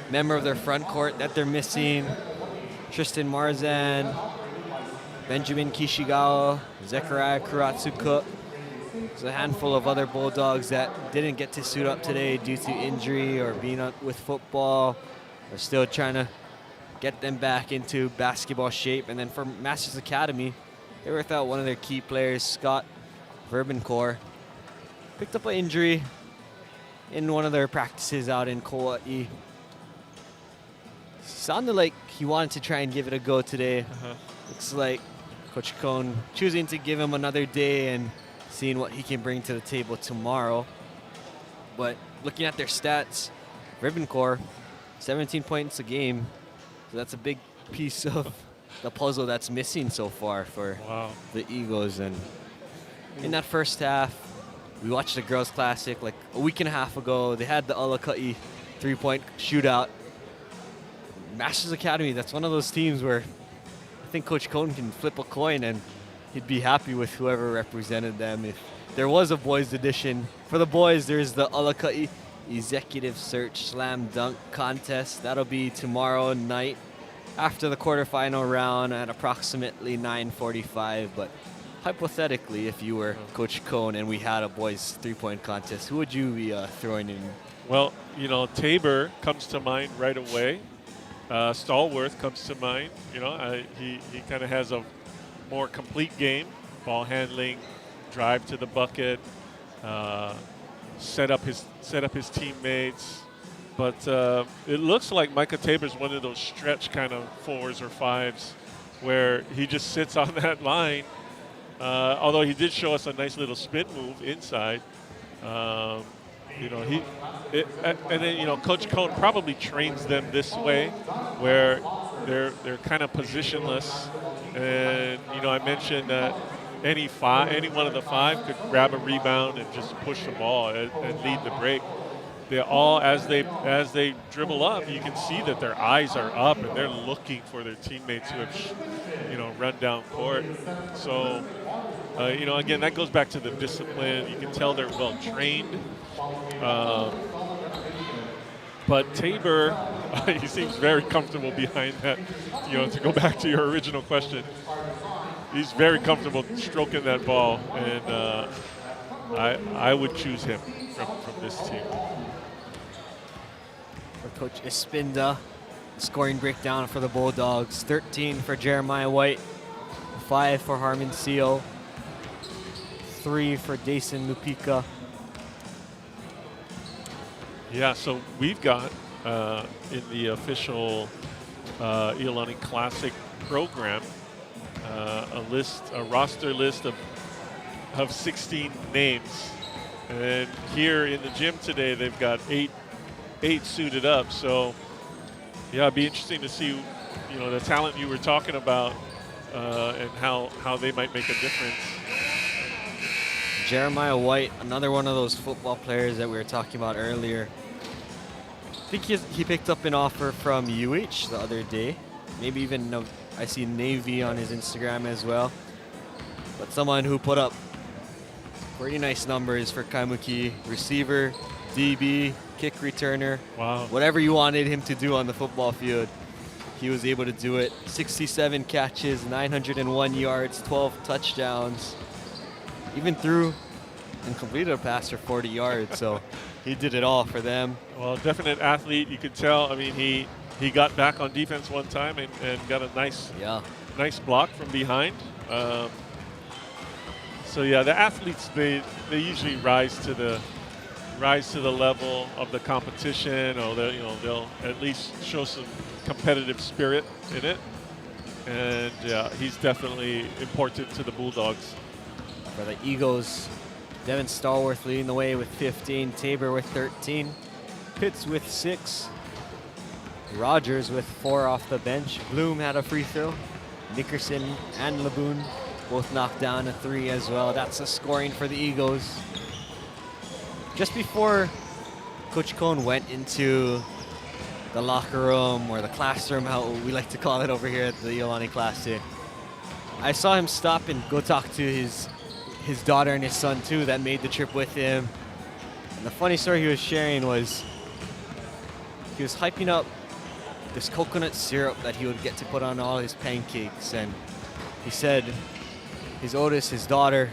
member of their front court that they're missing. Tristan Marzan, Benjamin Kishigawa, Zechariah Kuratsu-Cook. There's a handful of other Bulldogs that didn't get to suit up today due to injury or being up with football. They're still trying to get them back into basketball shape. And then for Masters Academy, they were without one of their key players, Scott Verbencore. Picked up an injury in one of their practices out in Kauai. Sounded like he wanted to try and give it a go today. Looks like Coach Cone choosing to give him another day and seeing what he can bring to the table tomorrow. But looking at their stats, Verbencore, 17 points a game. So that's a big piece of the puzzle that's missing so far for the Eagles. And in that first half, we watched the Girls Classic like a week and a half ago. They had the Alakai three-point shootout. Masters Academy, that's one of those teams where I think Coach Cone can flip a coin and he'd be happy with whoever represented them. If there was a boys edition, for the boys, there's the Alakai Executive Search Slam Dunk Contest. That'll be tomorrow night after the quarterfinal round at approximately 9:45. But hypothetically, if you were Coach Cone and we had a boys three-point contest, who would you be throwing in? Well, you know, Tabor comes to mind right away. Stallworth comes to mind. You know, he kind of has a more complete game, ball handling, drive to the bucket, set up his teammates. But it looks like Micah Tabor's one of those stretch kind of 4s or 5s where he just sits on that line. Although he did show us a nice little spin move inside. You know, and then, you know, Coach Cone probably trains them this way, where they're kind of positionless. And, you know, I mentioned that any one of the 5 could grab a rebound and just push the ball and lead the break. They all, as they dribble up, you can see that their eyes are up and they're looking for their teammates who have, you know, run down court. So, you know, again, that goes back to the discipline. You can tell they're well trained. But Tabor, he seems very comfortable behind that. You know, to go back to your original question, he's very comfortable stroking that ball, and I would choose him from this team. For Coach Espinda, scoring breakdown for the Bulldogs: 13 for Jeremiah White, 5 for Harmon Seal, 3 for Dason Lupika. Yeah, so we've got in the official Iolani Classic program a roster list of 16 names, and here in the gym today they've got eight suited up. So yeah, it'd be interesting to see, you know, the talent you were talking about and how they might make a difference. Jeremiah White, another one of those football players that we were talking about earlier. I think he picked up an offer from UH the other day. Maybe even I see Navy on his Instagram as well. But someone who put up pretty nice numbers for Kaimuki. Receiver, DB, kick returner. Wow. Whatever you wanted him to do on the football field, he was able to do it. 67 catches, 901 yards, 12 touchdowns. Even threw and completed a pass for 40 yards. So he did it all for them. Well, definite athlete. You could tell. I mean, he got back on defense one time and got a nice block from behind. So yeah, the athletes they usually rise to the level of the competition, or they'll at least show some competitive spirit in it. And yeah, he's definitely important to the Bulldogs. For the Eagles, Devin Stallworth leading the way with 15, Tabor with 13, Pitts with 6, Rogers with 4 off the bench, Bloom had a free throw, Nickerson and Laboon both knocked down a 3 as well. That's the scoring for the Eagles. Just before Coach Cohn went into the locker room, or the classroom, how we like to call it over here at the Iolani Classic, I saw him stop and go talk to his daughter and his son too that made the trip with him. And the funny story he was sharing was he was hyping up this coconut syrup that he would get to put on all his pancakes, and he said his oldest, his daughter,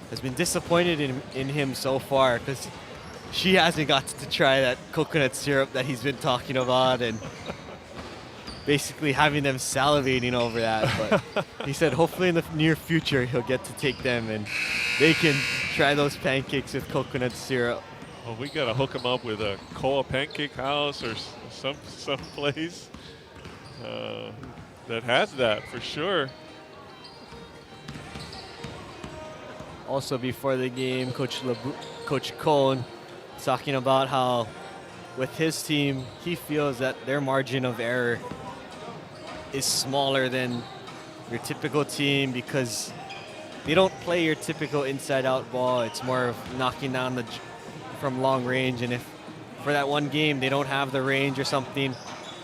has been disappointed in him so far because she hasn't got to try that coconut syrup that he's been talking about, and basically having them salivating over that. But he said hopefully in the near future he'll get to take them and they can try those pancakes with coconut syrup. Well, we gotta hook him up with a Kaua pancake house or some place that has that for sure. Also before the game, Coach Cohn was talking about how with his team, he feels that their margin of error is smaller than your typical team because they don't play your typical inside-out ball. It's more of knocking down from long range, and if for that one game they don't have the range or something,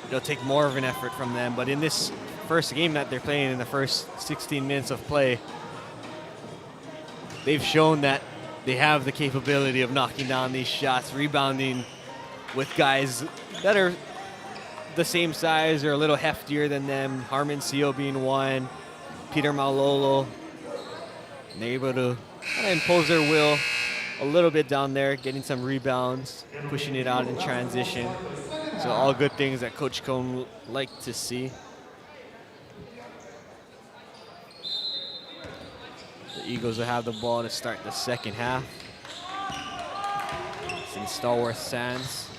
it'll take more of an effort from them. But in this first game that they're playing, in the first 16 minutes of play, they've shown that they have the capability of knocking down these shots, rebounding with guys that are the same size or a little heftier than them. Harmon Seo being one, Peter Malolo. And they're able to kind of impose their will a little bit down there, getting some rebounds, pushing it out in transition. So all good things that Coach Cohn liked to see. The Eagles will have the ball to start the second half. See Stallworth Sands,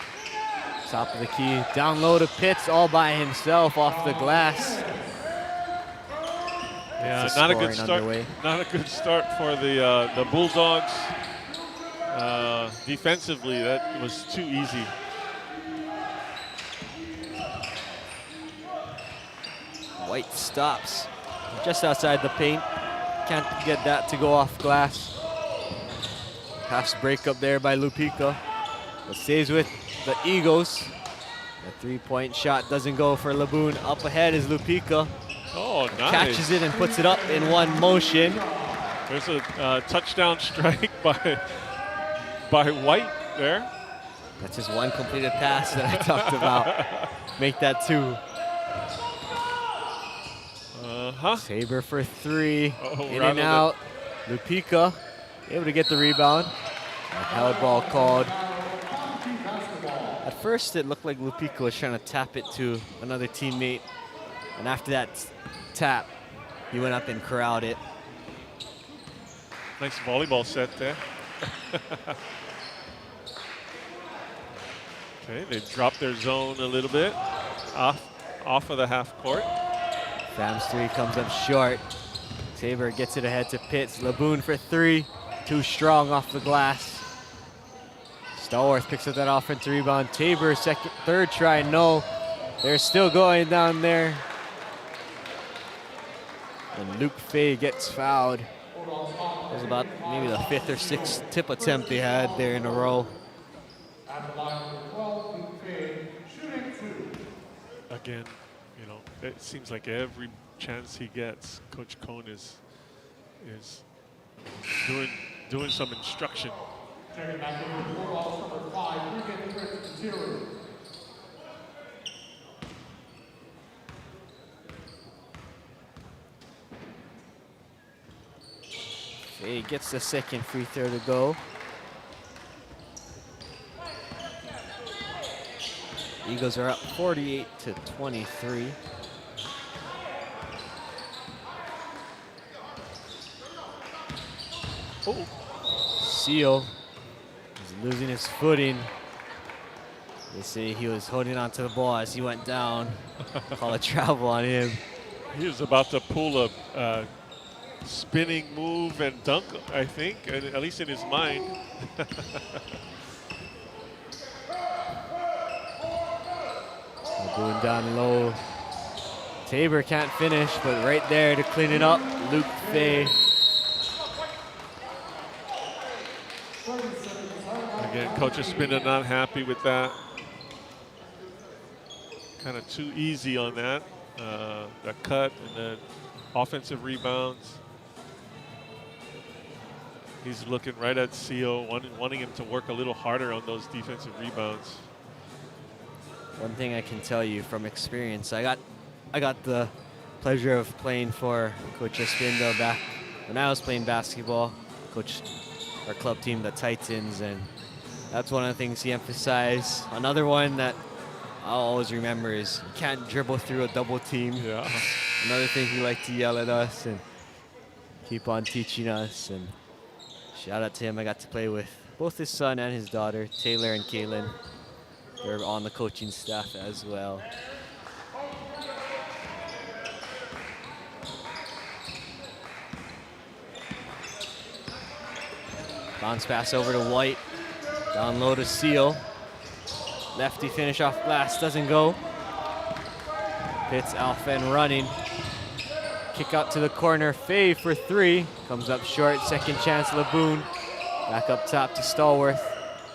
top of the key, down low to Pitts all by himself off the glass. Yeah, not a good start. Underway. Not a good start for the Bulldogs. Defensively, that was too easy. White stops just outside the paint. Can't get that to go off glass. Pass break up there by Lupica. But stays with the Eagles. The three-point shot doesn't go for Laboon. Up ahead is Lupica. Oh, nice. Catches it and puts it up in one motion. There's a touchdown strike by White there. That's just one completed pass that I talked about. Make that 2. Tabor for 3. In and out. Lupica able to get the rebound. A held ball called. At first it looked like Lupica was trying to tap it to another teammate. And after that tap, he went up and corralled it. Nice volleyball set there. Okay, they dropped their zone a little bit off of the half court. Fams 3 comes up short. Tabor gets it ahead to Pitts. Laboon for 3. Too strong off the glass. Stallworth picks up that offensive rebound. Tabor third try, no. They're still going down there. And Luke Fay gets fouled. It was about maybe the 5th or 6th tip attempt they had there in a row. Again, you know, it seems like every chance he gets, Coach Cohn is doing some instruction. He gets the second free throw to go. Eagles are up 48-23. Oh, Seal is losing his footing. They say he was holding on to the ball as he went down. Call a travel on him. he was about to pull a spinning move and dunk, I think, at least in his mind. Going down low. Tabor can't finish, but right there to clean it up, Luke Fay. Again, Coach Espinda not happy with that. Kind of too easy on that. The cut and then offensive rebounds. He's looking right at Seal, wanting him to work a little harder on those defensive rebounds. One thing I can tell you from experience, I got the pleasure of playing for Coach Espinda back when I was playing basketball. Coach our club team, the Titans, and that's one of the things he emphasized. Another one that I'll always remember is you can't dribble through a double team. Yeah. Another thing he liked to yell at us and keep on teaching us. And shout out to him. I got to play with both his son and his daughter, Taylor and Kaylin. They're on the coaching staff as well. Bounce pass over to White. Down low to Seal. Lefty finish off glass, doesn't go. Pitts Alphen running. Kick out to the corner, Fay for three. Comes up short, second chance Laboon. Back up top to Stallworth.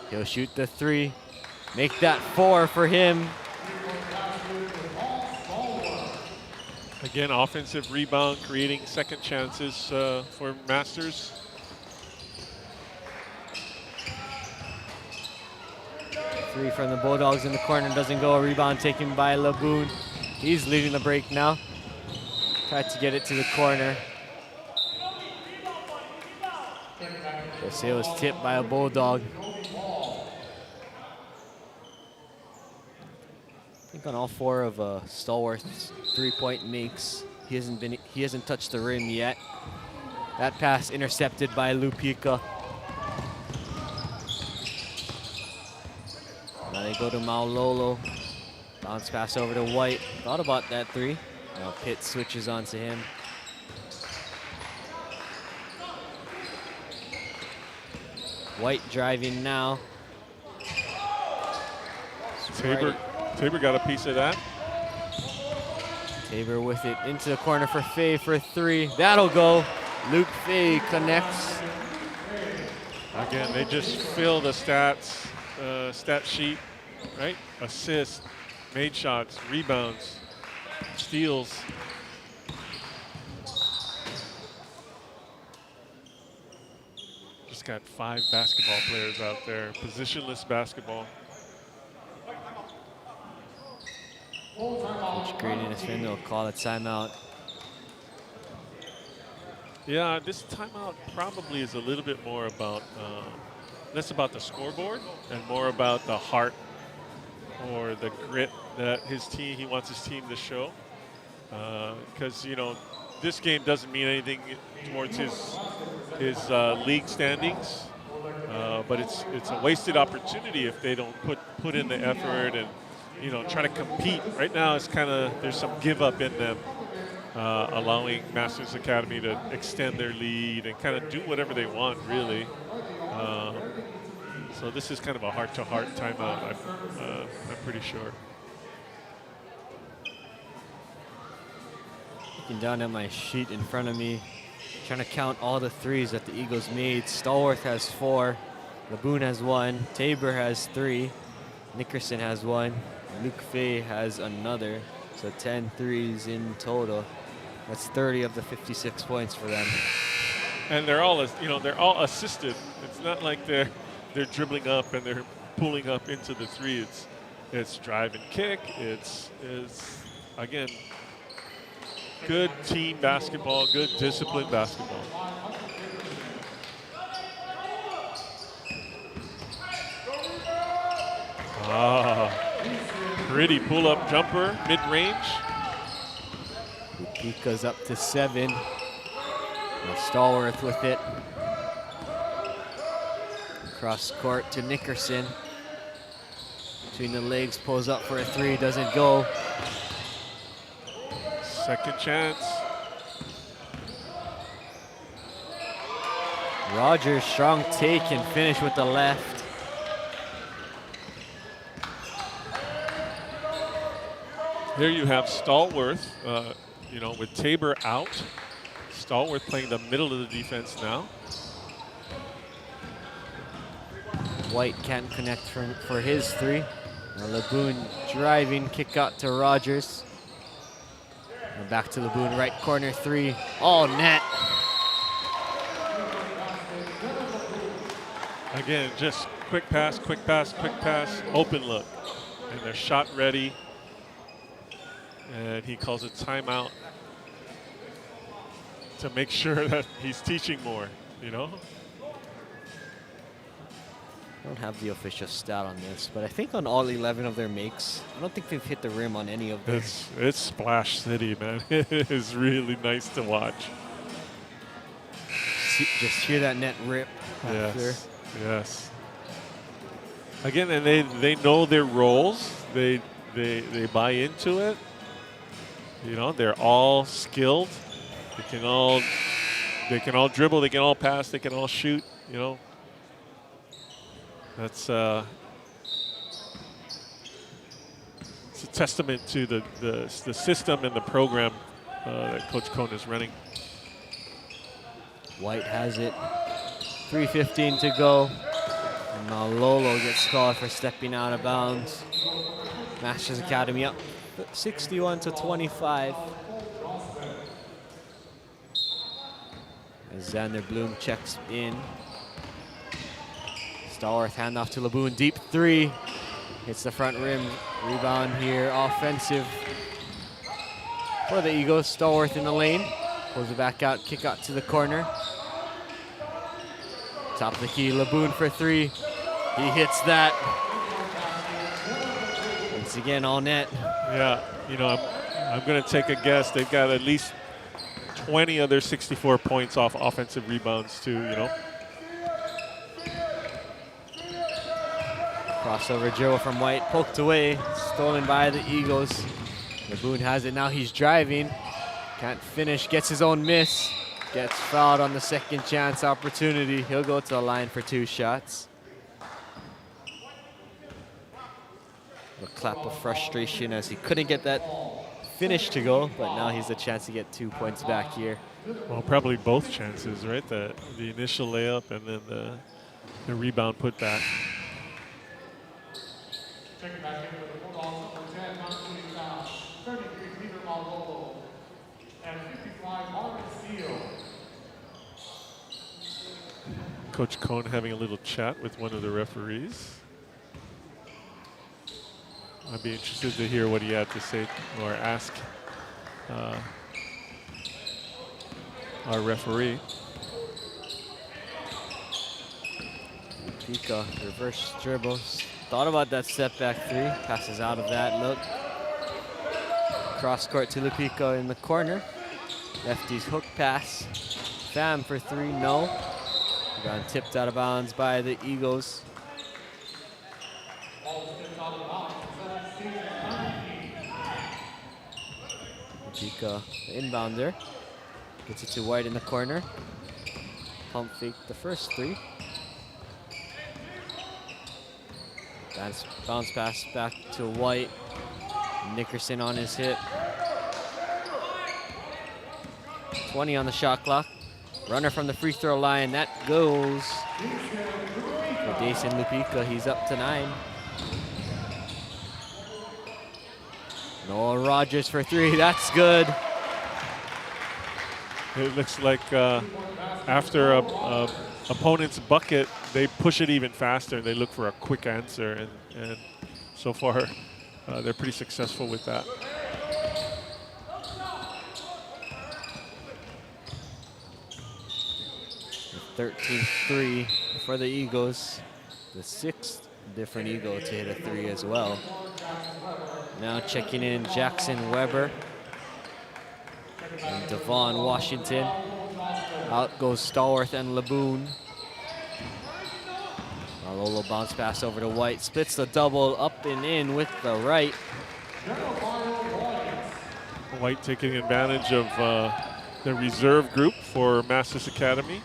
He'll shoot the three. Make that four for him. Again, offensive rebound, creating second chances for Masters. Three from the Bulldogs in the corner, doesn't go. A rebound taken by Laboon. He's leading the break now. Tried to get it to the corner. It was tipped by a Bulldog. I think on all four of Stallworth's three-point makes, he hasn't touched the rim yet. That pass intercepted by Lupika. Now they go to Maulolo. Bounce pass over to White. Thought about that three. Now Pitt switches onto him. White driving now. Tabor got a piece of that. Tabor with it into the corner for Fay for three. That'll go. Luke Fay connects. Again, they just fill the stats, stat sheet, right? Assists, made shots, rebounds, steals. Just got 5 basketball players out there, positionless basketball. Coach Green and his friend will call a timeout. Yeah, this timeout probably is a little bit more about, less about the scoreboard and more about the heart or the grit that he wants his team to show. Because, you know, this game doesn't mean anything towards his league standings, but it's a wasted opportunity if they don't put in the effort and, you know, try to compete. Right now it's kind of, there's some give up in them, allowing Masters Academy to extend their lead and kind of do whatever they want, really. So this is kind of a heart-to-heart timeout, I'm pretty sure. Looking down at my sheet in front of me, trying to count all the threes that the Eagles made. Stallworth has 4, Laboon has 1, Tabor has 3, Nickerson has 1, Luke Fay has another. So 10 threes in total. That's 30 of the 56 points for them. And they're all, you know, they're all assisted. It's not like they're dribbling up and they're pulling up into the three. It's drive and kick. It's again, good team basketball, good disciplined basketball. Pretty pull-up jumper, mid-range. Lupika's up to 7. Now Stallworth with it. Cross court to Nickerson. Between the legs, pulls up for a 3, doesn't go. Second chance. Rogers, strong take and finish with the left. Here you have Stallworth, you know, with Tabor out. Stallworth playing the middle of the defense now. White can't connect for his 3. Now Laboon driving, kick out to Rogers. And back to Laboon, right corner 3. Oh, net. Again, just quick pass, quick pass, quick pass, open look. And they're shot ready. And he calls a timeout to make sure that he's teaching more, you know? I don't have the official stat on this, but I think on all 11 of their makes, I don't think they've hit the rim on any of them. It's Splash City, man. It is really nice to watch. Just hear that net rip. Yes, yes. Again, and they know their roles. They buy into it. You know, they're all skilled. They can all dribble. They can all pass. They can all shoot. You know, that's it's a testament to the system and the program that Coach Cohn is running. White has it. 3:15 to go. And now Lolo gets called for stepping out of bounds. Masters Academy up 61-25. As Xander Bloom checks in. Stallworth handoff to Laboon. Deep 3. Hits the front rim. Rebound here. Offensive for the Eagles. Stallworth in the lane. Pulls it back out. Kick out to the corner. Top of the key. Laboon for 3. He hits that. Once again, all net. Yeah, you know, I'm going to take a guess. They've got at least 20 of their 64 points off offensive rebounds too, you know. Crossover dribble from White, poked away, stolen by the Eagles. Laboon has it now, he's driving. Can't finish, gets his own miss. Gets fouled on the second chance opportunity. He'll go to the line for 2 shots. A clap of frustration as he couldn't get that finish to go, but now he's a chance to get 2 points back here. Well, probably both chances, right? The initial layup and then the rebound putback. Checking back in with the Bulldogs, number 10, non-shooting foul. 33, Peter Malvolo. And 55, Marvin Steele. Coach Cohn having a little chat with one of the referees. I'd be interested to hear what he had to say or ask our referee. Pika reverse dribbles. Thought about that step back 3. Passes out of that look. Cross court to Lupika in the corner. Lefty's hook pass. Pham for 3, no. Got tipped out of bounds by the Eagles. Lupika, the inbounder. Gets it to White in the corner. Pump fake the first 3. Bounce pass back to White. Nickerson on his hip. 20 on the shot clock. Runner from the free throw line. That goes for Dason Lupika. He's up to 9. Noah Rogers for 3. That's good. It looks like after a opponent's bucket, they push it even faster. They look for a quick answer, and so far they're pretty successful with that. The 13-3 for the Eagles. The 6th different ego to hit a 3 as well. Now checking in Jackson Weber and Devon Washington. Out goes Stallworth and Laboon. Malolo bounce pass over to White, splits the double up and in with the right. White taking advantage of the reserve group for Masters Academy.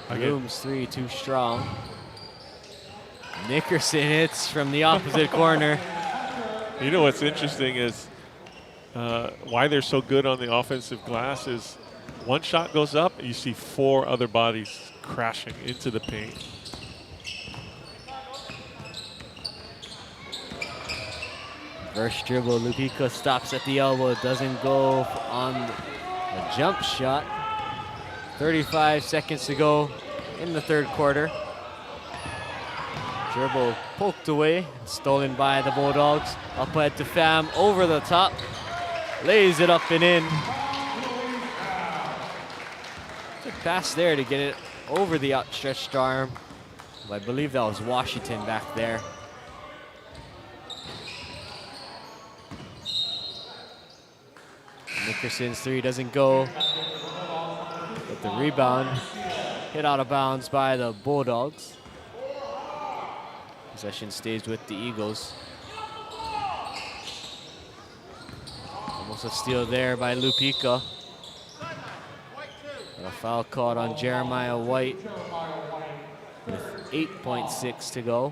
Bloom's 3 too strong. Nickerson hits from the opposite corner. You know what's interesting is why they're so good on the offensive glass is one shot goes up, and you see 4 other bodies crashing into the paint. First dribble, Lupica stops at the elbow, doesn't go on a jump shot. 35 seconds to go in the third quarter. Dribble poked away, stolen by the Bulldogs. Up ahead to Pham, over the top, lays it up and in. Good pass there to get it over the outstretched arm. I believe that was Washington back there. Nickerson's 3 doesn't go. But the rebound hit out of bounds by the Bulldogs. Possession stays with the Eagles. Almost a steal there by Lupica. And a foul caught on Jeremiah White with 8.6 to go.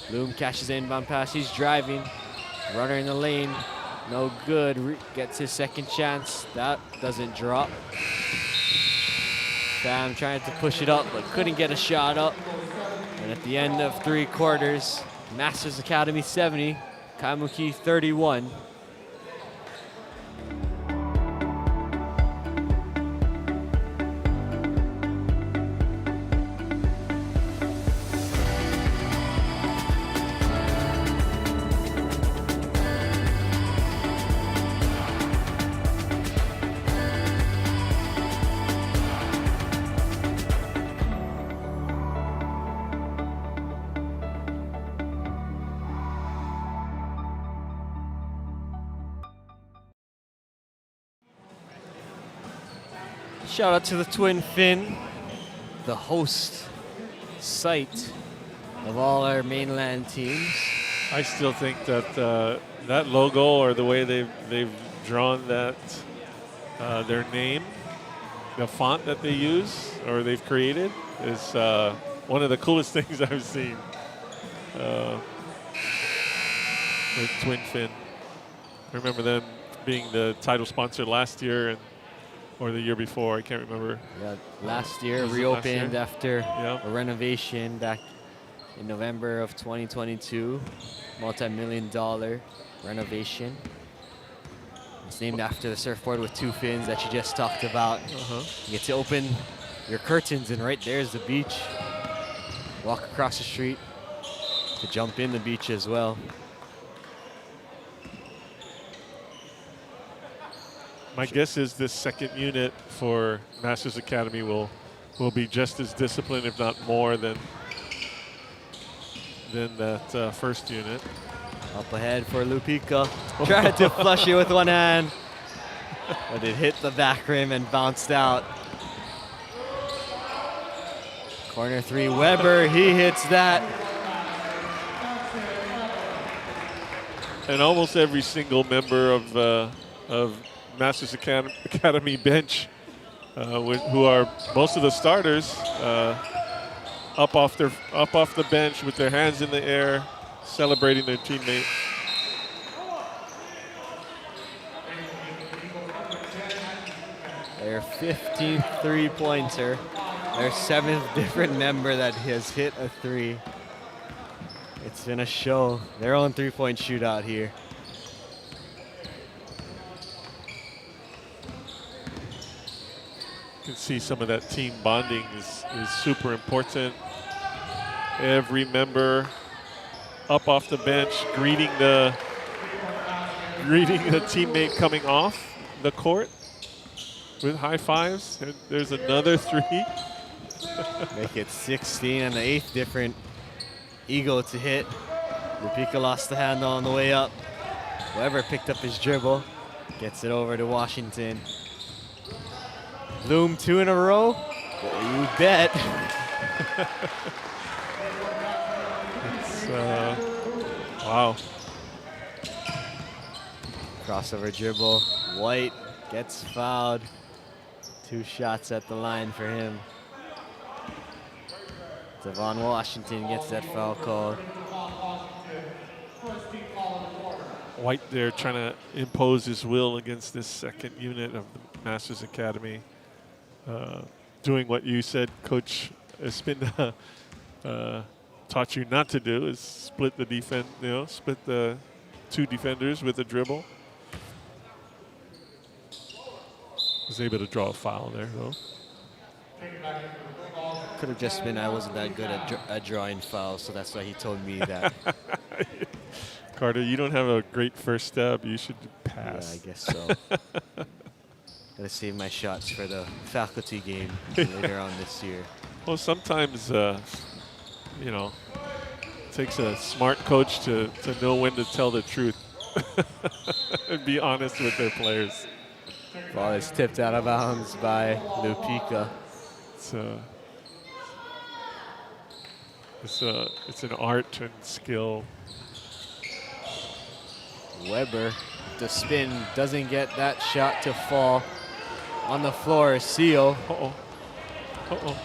Bloom catches the inbound pass, he's driving. Runner in the lane, no good. Gets his second chance, that doesn't drop. Pham trying to push it up, but couldn't get a shot up. And at the end of 3 quarters, Masters Academy 70, Kaimuki 31. Shout out to the Twin Fin, the host site of all our mainland teams. I still think that that logo, or the way they've drawn that their name, the font that they use or they've created, is one of the coolest things I've seen with Twin Fin. I remember them being the title sponsor last year or the year before, I can't remember. Yeah, last year reopened after Yeah. a renovation back in November of 2022. Multi-million-dollar renovation. It's named after the surfboard with 2 fins that you just talked about. You get to open your curtains and right there's the beach. Walk across the street to jump in the beach as well. My guess is this second unit for Masters Academy will be just as disciplined, if not more, than that first unit. Up ahead for Lupica. Tried to flush it with one hand, but it hit the back rim and bounced out. Corner 3, Weber, he hits that. And almost every single member of Masters Academy bench, who are most of the starters, up off the bench with their hands in the air, celebrating their teammate. Their 15th 3-pointer. Their 7th different member that has hit a 3. It's been a show. Their own 3-point shootout here. You can see some of that team bonding is super important. Every member up off the bench greeting the greeting a teammate coming off the court with high fives. And there's another three. Make it 16 and the 8th different Eagle to hit. Lupika lost the handle on the way up. Weber picked up his dribble. Gets it over to Washington. Bloom 2 in a row. You bet. It's, wow. Crossover dribble. White gets fouled. 2 shots at the line for him. Devon Washington gets that foul called. White there trying to impose his will against this second unit of the Masters Academy. Doing what you said Coach Espinda taught you not to do, is split the defense, split the 2 defenders with a dribble. Was able to draw a foul there, though. Could have just been I wasn't that good at drawing fouls, so that's why he told me that. Carter, you don't have a great first step. You should pass. Yeah, I guess so. Gotta save my shots for the faculty game later on this year. Well, sometimes, it takes a smart coach to know when to tell the truth and be honest with their players. Ball is tipped out of bounds by Lupika. It's an art and skill. Weber, the spin, doesn't get that shot to fall. On the floor, Seal. Uh-oh. Uh-oh.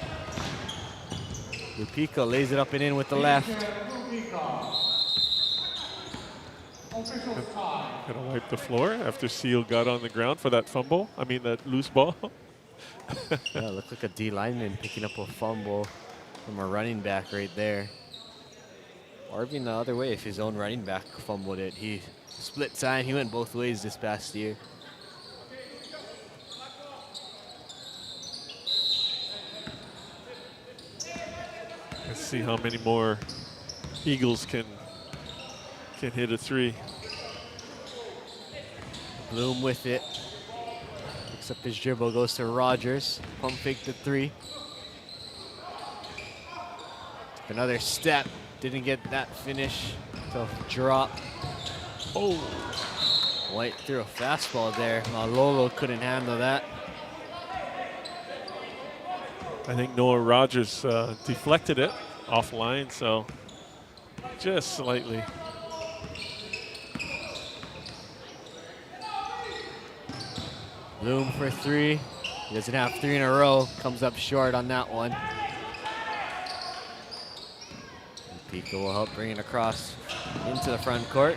Lupika lays it up and in with the left. Gonna wipe the floor after Seal got on the ground for that fumble. I mean, that loose ball. Yeah, looked like a D lineman picking up a fumble from a running back right there. Or even the other way, if his own running back fumbled it. He split time, he went both ways this past year. Let's see how many more Eagles can hit a 3. Bloom with it. Picks up his dribble, goes to Rogers. Pump fake the 3. Took another step. Didn't get that finish. So drop. Oh. White threw a fastball there. Malolo couldn't handle that. I think Noah Rogers deflected it offline, so just slightly. Bloom for 3. He doesn't have 3 in a row. Comes up short on that one. Pico will help bring it across into the front court.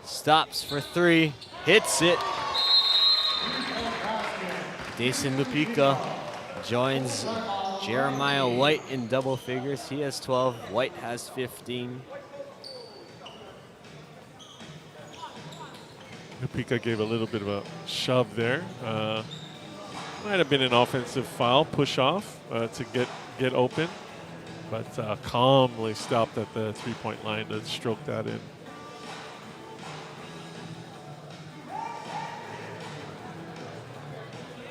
Stops for 3. Hits it. Dason Lupika joins Jeremiah White in double figures. He has 12. White has 15. Lupika gave a little bit of a shove there. Might have been an offensive foul, push off to get open, but calmly stopped at the 3-point line to stroke that in.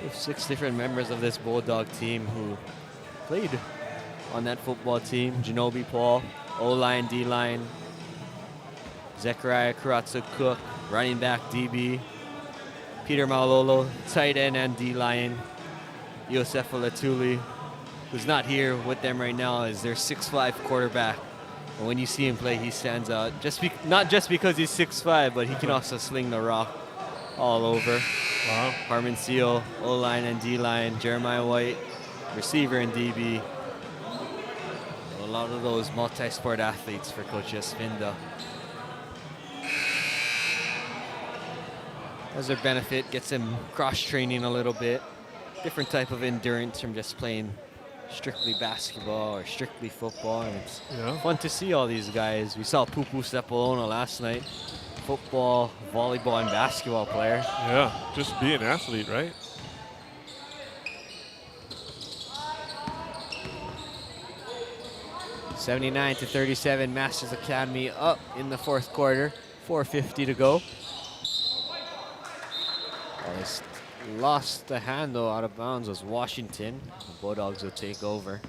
We have 6 different members of this Bulldog team who played on that football team. Janobi Paul, O-line, D-line, Zechariah Karatza-Cook, running back DB, Peter Malolo, tight end and D-line, Yosefa Latuli, who's not here with them right now, is their 6'5" quarterback. And when you see him play, he stands out. Not just because he's 6'5", but he can also sling the rock all over. Wow. Harmon Seal, O-line and D-line, Jeremiah White, receiver and DB. A lot of those multi-sport athletes for Coach Espinda. As their benefit, gets him cross-training a little bit. Different type of endurance from just playing strictly basketball or strictly football. And it's fun to see all these guys. We saw Pupu Sepulona last night. Football, volleyball, and basketball player. Yeah, just be an athlete, right? (79-37), Masters Academy up in the 4th quarter. 4:50 to go. lost the handle out of bounds was Washington. The Bulldogs will take over.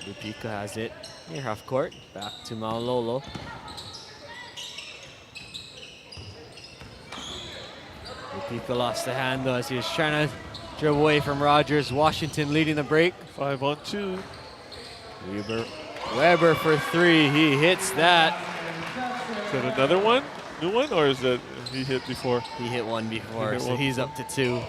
Lupika has it near half court. Back to Malolo. Lupika lost the handle as he was trying to dribble away from Rogers. Washington leading the break. 5-on-2. Weber for 3. He hits that. Is that another one? New one? Or is that he hit before? He hit one before, hit so one he's before. up to 2.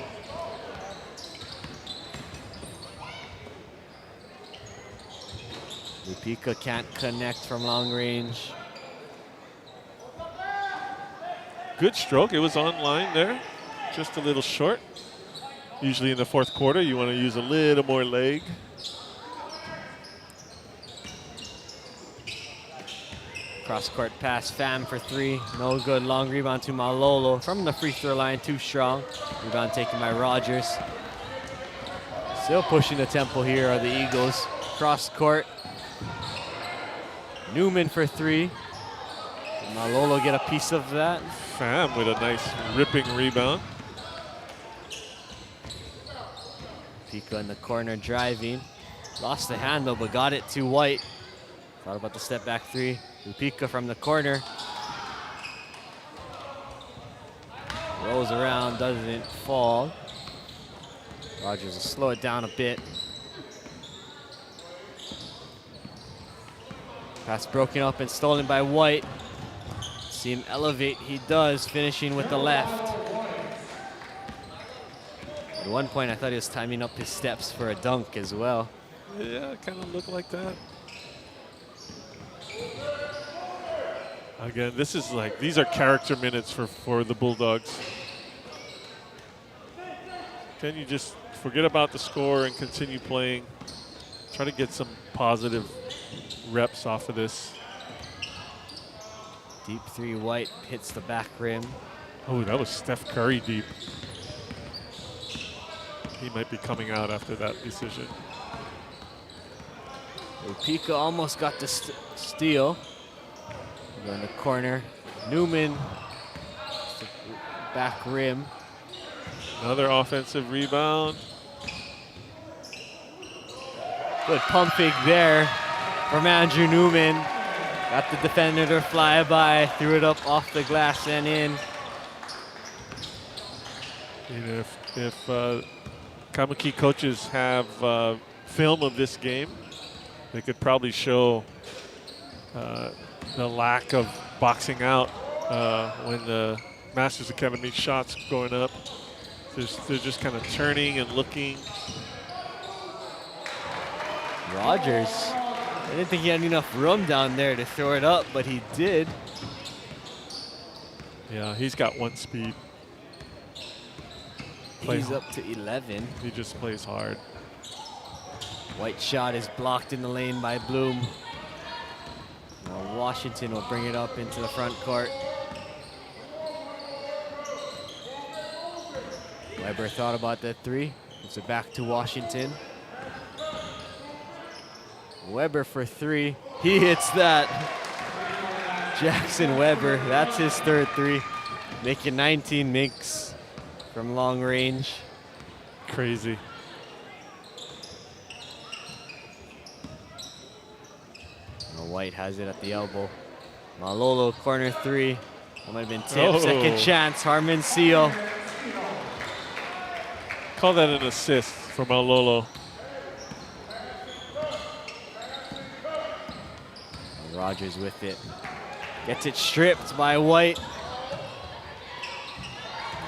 Lupika can't connect from long range. Good stroke. It was on line there. Just a little short. Usually in the fourth quarter, you want to use a little more leg. Cross-court pass, Pham for 3. No good. Long rebound to Malolo from the free throw line. Too strong. Rebound taken by Rogers. Still pushing the tempo here are the Eagles. Cross-court. Newman for 3. Did Malolo get a piece of that? Pham with a nice ripping rebound. Pika in the corner driving. Lost the handle, but got it to White. Thought about the step back 3. Lupika from the corner. Rolls around, doesn't fall. Rogers will slow it down a bit. Pass broken up and stolen by White. See him elevate, he does, finishing with the left. At one point, I thought he was timing up his steps for a dunk as well. Yeah, kind of looked like that. Again, this is like, these are character minutes for the Bulldogs. Can you just forget about the score and continue playing? Try to get some positive reps off of this. Deep 3, White hits the back rim. Oh, that was Steph Curry deep. He might be coming out after that decision. Lupika almost got the steal. Go in the corner. Newman, back rim. Another offensive rebound. Good pump fake there from Andrew Newman. Got the defender to fly by, threw it up off the glass and in. You know, if Kaimuki coaches have film of this game, they could probably show the lack of boxing out when the Masters Academy shots going up. They're just kind of turning and looking. Rogers, I didn't think he had enough room down there to throw it up, but he did. Yeah, he's got one speed. He's up to 11. He just plays hard. White shot is blocked in the lane by Bloom. Now Washington will bring it up into the front court. Weber thought about that 3. Gives it back to Washington. Weber for 3. He hits that. Jackson Weber, that's his third 3. Making 19 makes from long range. Crazy. White has it at the elbow. Malolo, corner 3. That might have been tipped. Second chance, Harmon Seal. Call that an assist for Malolo. Rogers with it. Gets it stripped by White.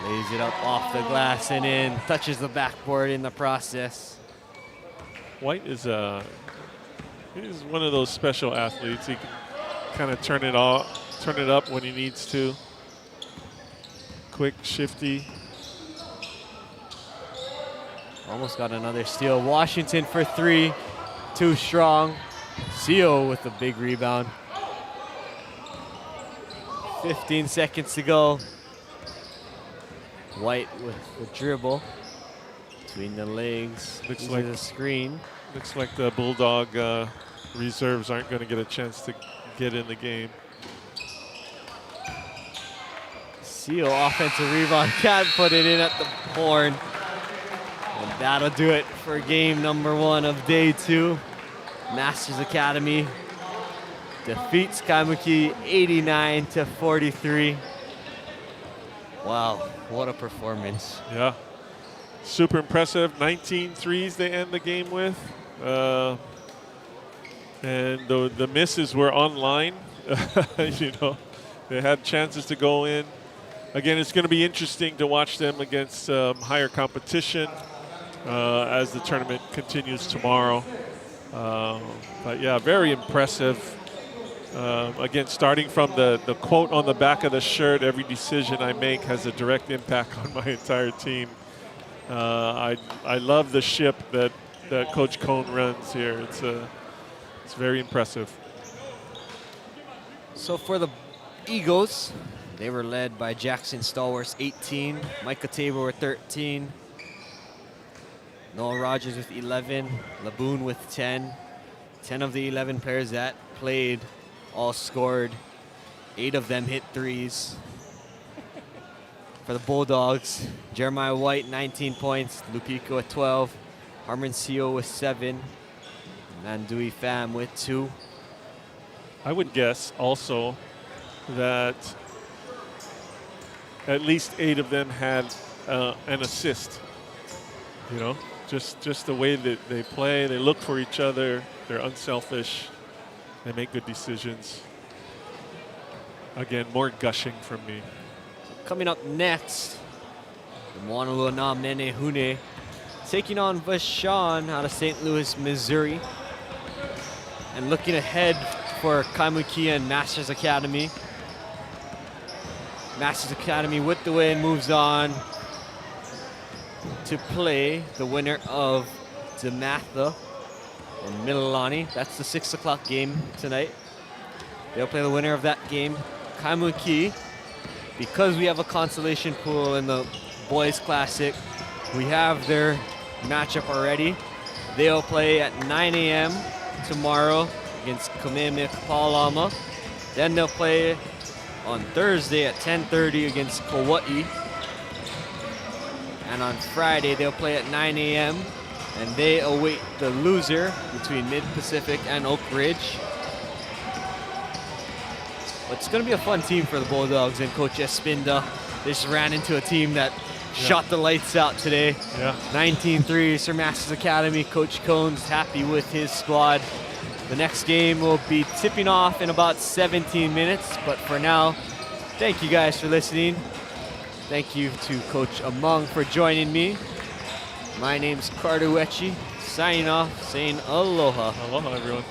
Lays it up off the glass and in. Touches the backboard in the process. White is he's one of those special athletes. He can kind of turn it up when he needs to. Quick, shifty. Almost got another steal. Washington for 3. Too strong. Seal with a big rebound. 15 seconds to go. White with the dribble between the legs. Looks Uses like a screen. Looks like the Bulldog reserves aren't going to get a chance to get in the game. Seal offensive rebound, can't put it in at the horn. And that'll do it for game number 1 of day 2. Masters Academy defeats Kaimuki 89-43. Wow, what a performance. Yeah, super impressive. 19 threes they end the game with. And the misses were online. You know, they had chances to go in. Again, it's going to be interesting to watch them against higher competition as the tournament continues tomorrow. But yeah, very impressive. Again, starting from the quote on the back of the shirt, every decision I make has a direct impact on my entire team. I love the ship that Coach Cone runs here. It's very impressive. So for the Eagles, they were led by Jackson Stallworth, 18, Micah Tabor with 13, Noah Rogers with 11, Laboon with 10. 10 of the 11 players that played all scored. 8 of them hit threes. For the Bulldogs, Jeremiah White, 19 points, Lupico with 12, Harmon Seo with 7, Mandui Pham with 2. I would guess also that at least 8 of them had an assist. You know, just the way that they play, they look for each other, they're unselfish, they make good decisions. Again, more gushing from me. Coming up next, the Moanalua Na Mene Hune taking on Vashon out of St. Louis, Missouri. And looking ahead for Kaimuki and Masters Academy. Masters Academy with the win moves on to play the winner of DeMatha and Mililani. That's the 6 o'clock game tonight. They'll play the winner of that game. Kaimuki, because we have a consolation pool in the Boys Classic, we have their matchup already. They'll play at 9 a.m. tomorrow against Kamehameha-Kapalama. Then they'll play on Thursday at 10:30 against Kauai. And on Friday, they'll play at 9 a.m. and they await the loser between Mid-Pacific and Oak Ridge. But it's going to be a fun team for the Bulldogs and Coach Espinda. They just ran into a team that shot the lights out today. 19 threes for Masters Academy. Coach Cone's happy with his squad. The next game will be tipping off in about 17 minutes. But for now, thank you guys for listening. Thank you to Coach Among for joining me. My name's Carter Wechi, signing off, saying aloha. Aloha, everyone.